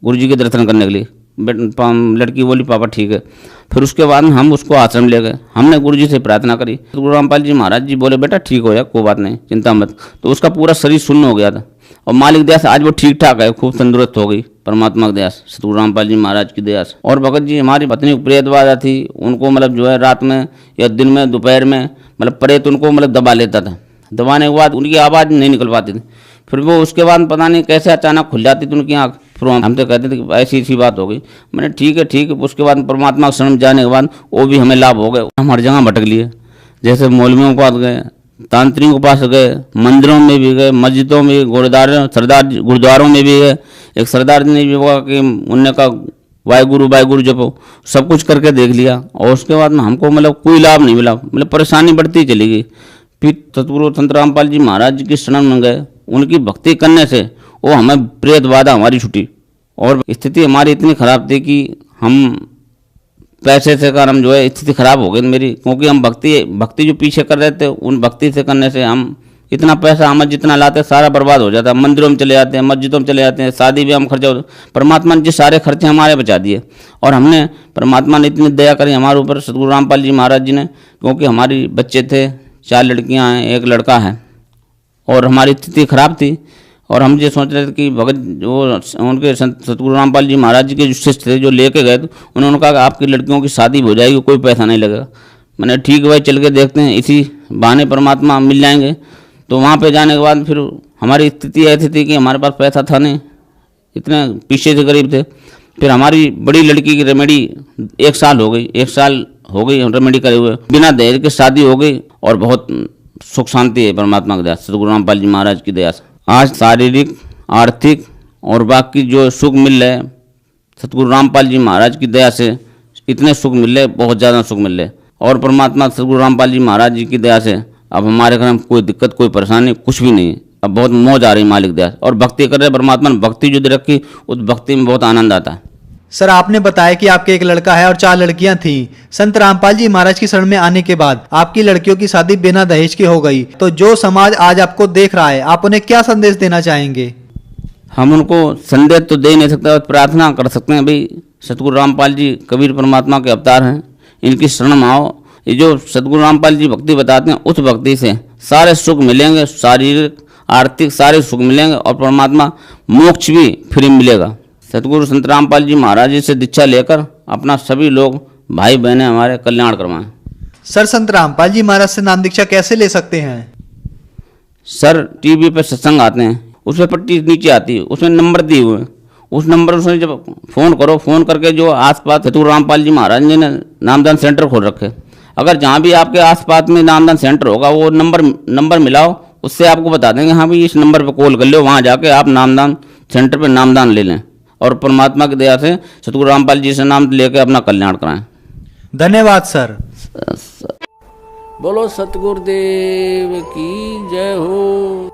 गुरु जी के दर्शन करने के लिए। लड़की बोली पापा ठीक है। फिर उसके बाद हम उसको आश्रम ले गए, हमने गुरु जी से प्रार्थना करी। सतगुरु रामपाल जी महाराज जी बोले बेटा ठीक हो जाए कोई बात नहीं, चिंता मत। तो उसका पूरा शरीर शून्य हो गया था और मालिक दया से आज वो ठीक ठाक है, खूब तंदुरुस्त हो गई परमात्मा की दया से, सतगुरु रामपाल जी महाराज की दया से। और भगत जी हमारी पत्नी प्रेतबाधा थी, उनको मतलब जो है रात में या दिन में दोपहर में मतलब प्रेत उनको मतलब दबा लेता था। दबाने के बाद उनकी आवाज़ नहीं निकल पाती थी। फिर वो उसके बाद पता नहीं कैसे अचानक खुल जाती थी उनकी आँख। फिर हम तो कहते थे कि ऐसी ऐसी बात हो गई। मैंने ठीक है। उसके बाद परमात्मा के शरण जाने के बाद वो भी हमें लाभ हो गए। हम हर जगह भटक लिए, जैसे मौलवियों के पास गए, तांत्रिकों के पास गए, मंदिरों में भी गए, मस्जिदों में, गुरुद्वारों में भी गए। एक सरदार जी ने भी बोला कि उनने कहा वाहिगुरु जपो, सब कुछ करके देख लिया और उसके बाद में हमको मतलब कोई लाभ नहीं मिला, मतलब परेशानी बढ़ती चली गई। फिर सतगुरु संत रामपाल जी महाराज जी की शरण में गए, उनकी भक्ति करने से वो हमें प्रेत बाधा हमारी छुटी। और स्थिति हमारी इतनी खराब थी कि हम पैसे से कारण जो है स्थिति खराब हो गई मेरी, क्योंकि हम भक्ति जो पीछे कर रहे थे उन भक्ति से करने से हम इतना पैसा हम जितना लाते सारा बर्बाद हो जाता। मंदिरों में चले जाते हैं, मस्जिदों में चले जाते हैं, शादी भी हम खर्चा होते। परमात्मा ने जो सारे खर्चे हमारे बचा दिए और हमने परमात्मा ने इतनी दया करी हमारे ऊपर सतगुरु रामपाल जी महाराज जी ने, क्योंकि हमारी बच्चे थे, 4 लड़कियां हैं, 1 लड़का है और हमारी स्थिति खराब थी। और हम ये सोच रहे थे कि भगत जो उनके सतगुरु रामपाल जी महाराज जी के जो शिष्य थे जो लेके गए थे, उन्होंने कहा कि आपकी लड़कियों की शादी हो जाएगी, कोई पैसा नहीं लगेगा। मैंने ठीक है भाई चल के देखते हैं, इसी बहाने परमात्मा मिल जाएंगे। तो वहाँ पे जाने के बाद फिर हमारी स्थिति ऐसी थी कि हमारे पास पैसा था नहीं, इतने पीछे से गरीब थे। फिर हमारी बड़ी लड़की की रेमेडी 1 साल हो गई रेमेडी करे हुए, बिना दहेज के शादी हो गई और बहुत सुख शांति है परमात्मा की दया से, सतगुरु रामपाल जी महाराज की दया से। आज शारीरिक आर्थिक और बाकी जो सुख मिल रहे सतगुरु रामपाल जी महाराज की दया से इतने सुख मिल रहे, बहुत ज़्यादा सुख मिल रहे। और परमात्मा सतगुरु रामपाल जी महाराज जी की दया से अब हमारे घर में कोई दिक्कत, कोई परेशानी, कुछ भी नहीं। अब बहुत मौज आ रही मालिक दया से। और भक्ति कर रहे, परमात्मा ने भक्ति जो दे रखी, उस भक्ति में बहुत आनंद आता है।
सर, आपने बताया कि आपके एक लड़का है और 4 लड़कियां थीं। संत रामपाल जी महाराज की शरण में आने के बाद आपकी लड़कियों की शादी बिना दहेज की हो गई। तो जो समाज आज आपको देख रहा है, आप उन्हें क्या संदेश देना चाहेंगे?
हम उनको संदेश तो दे नहीं सकते, और प्रार्थना कर सकते हैं भाई सतगुरु रामपाल जी कबीर परमात्मा के अवतार हैं, इनकी शरण में आओ। ये जो सतगुरु रामपाल जी भक्ति बताते हैं, उस भक्ति से सारे सुख मिलेंगे, शारीरिक आर्थिक सारे सुख मिलेंगे, और परमात्मा मोक्ष भी फ्री मिलेगा। सतगुरु संत रामपाल जी महाराज जी से दीक्षा लेकर अपना सभी लोग भाई बहनें हमारे कल्याण करवाएं।
सर, संत रामपाल जी महाराज से नाम दीक्षा कैसे ले सकते हैं?
सर, टीवी पे सत्संग आते हैं, उसमें पट्टी नीचे आती है, उसमें नंबर दिए हुए हैं। उस नंबर से जब फ़ोन करो, फ़ोन करके जो आसपास सतगुरु रामपाल जी महाराज जी ने नामदान सेंटर खोल रखे, अगर जहाँ भी आपके आसपास में नामदान सेंटर होगा, वो नंबर मिलाओ, उससे आपको बता देंगे हाँ भाई इस नंबर पे कॉल कर लो, वहाँ जाके आप नामदान सेंटर पे नामदान ले लें, और परमात्मा की दया से सतगुरु रामपाल जी से नाम लेकर अपना कल्याण कराएं।
धन्यवाद सर।
बोलो सतगुरुदेव की जय हो।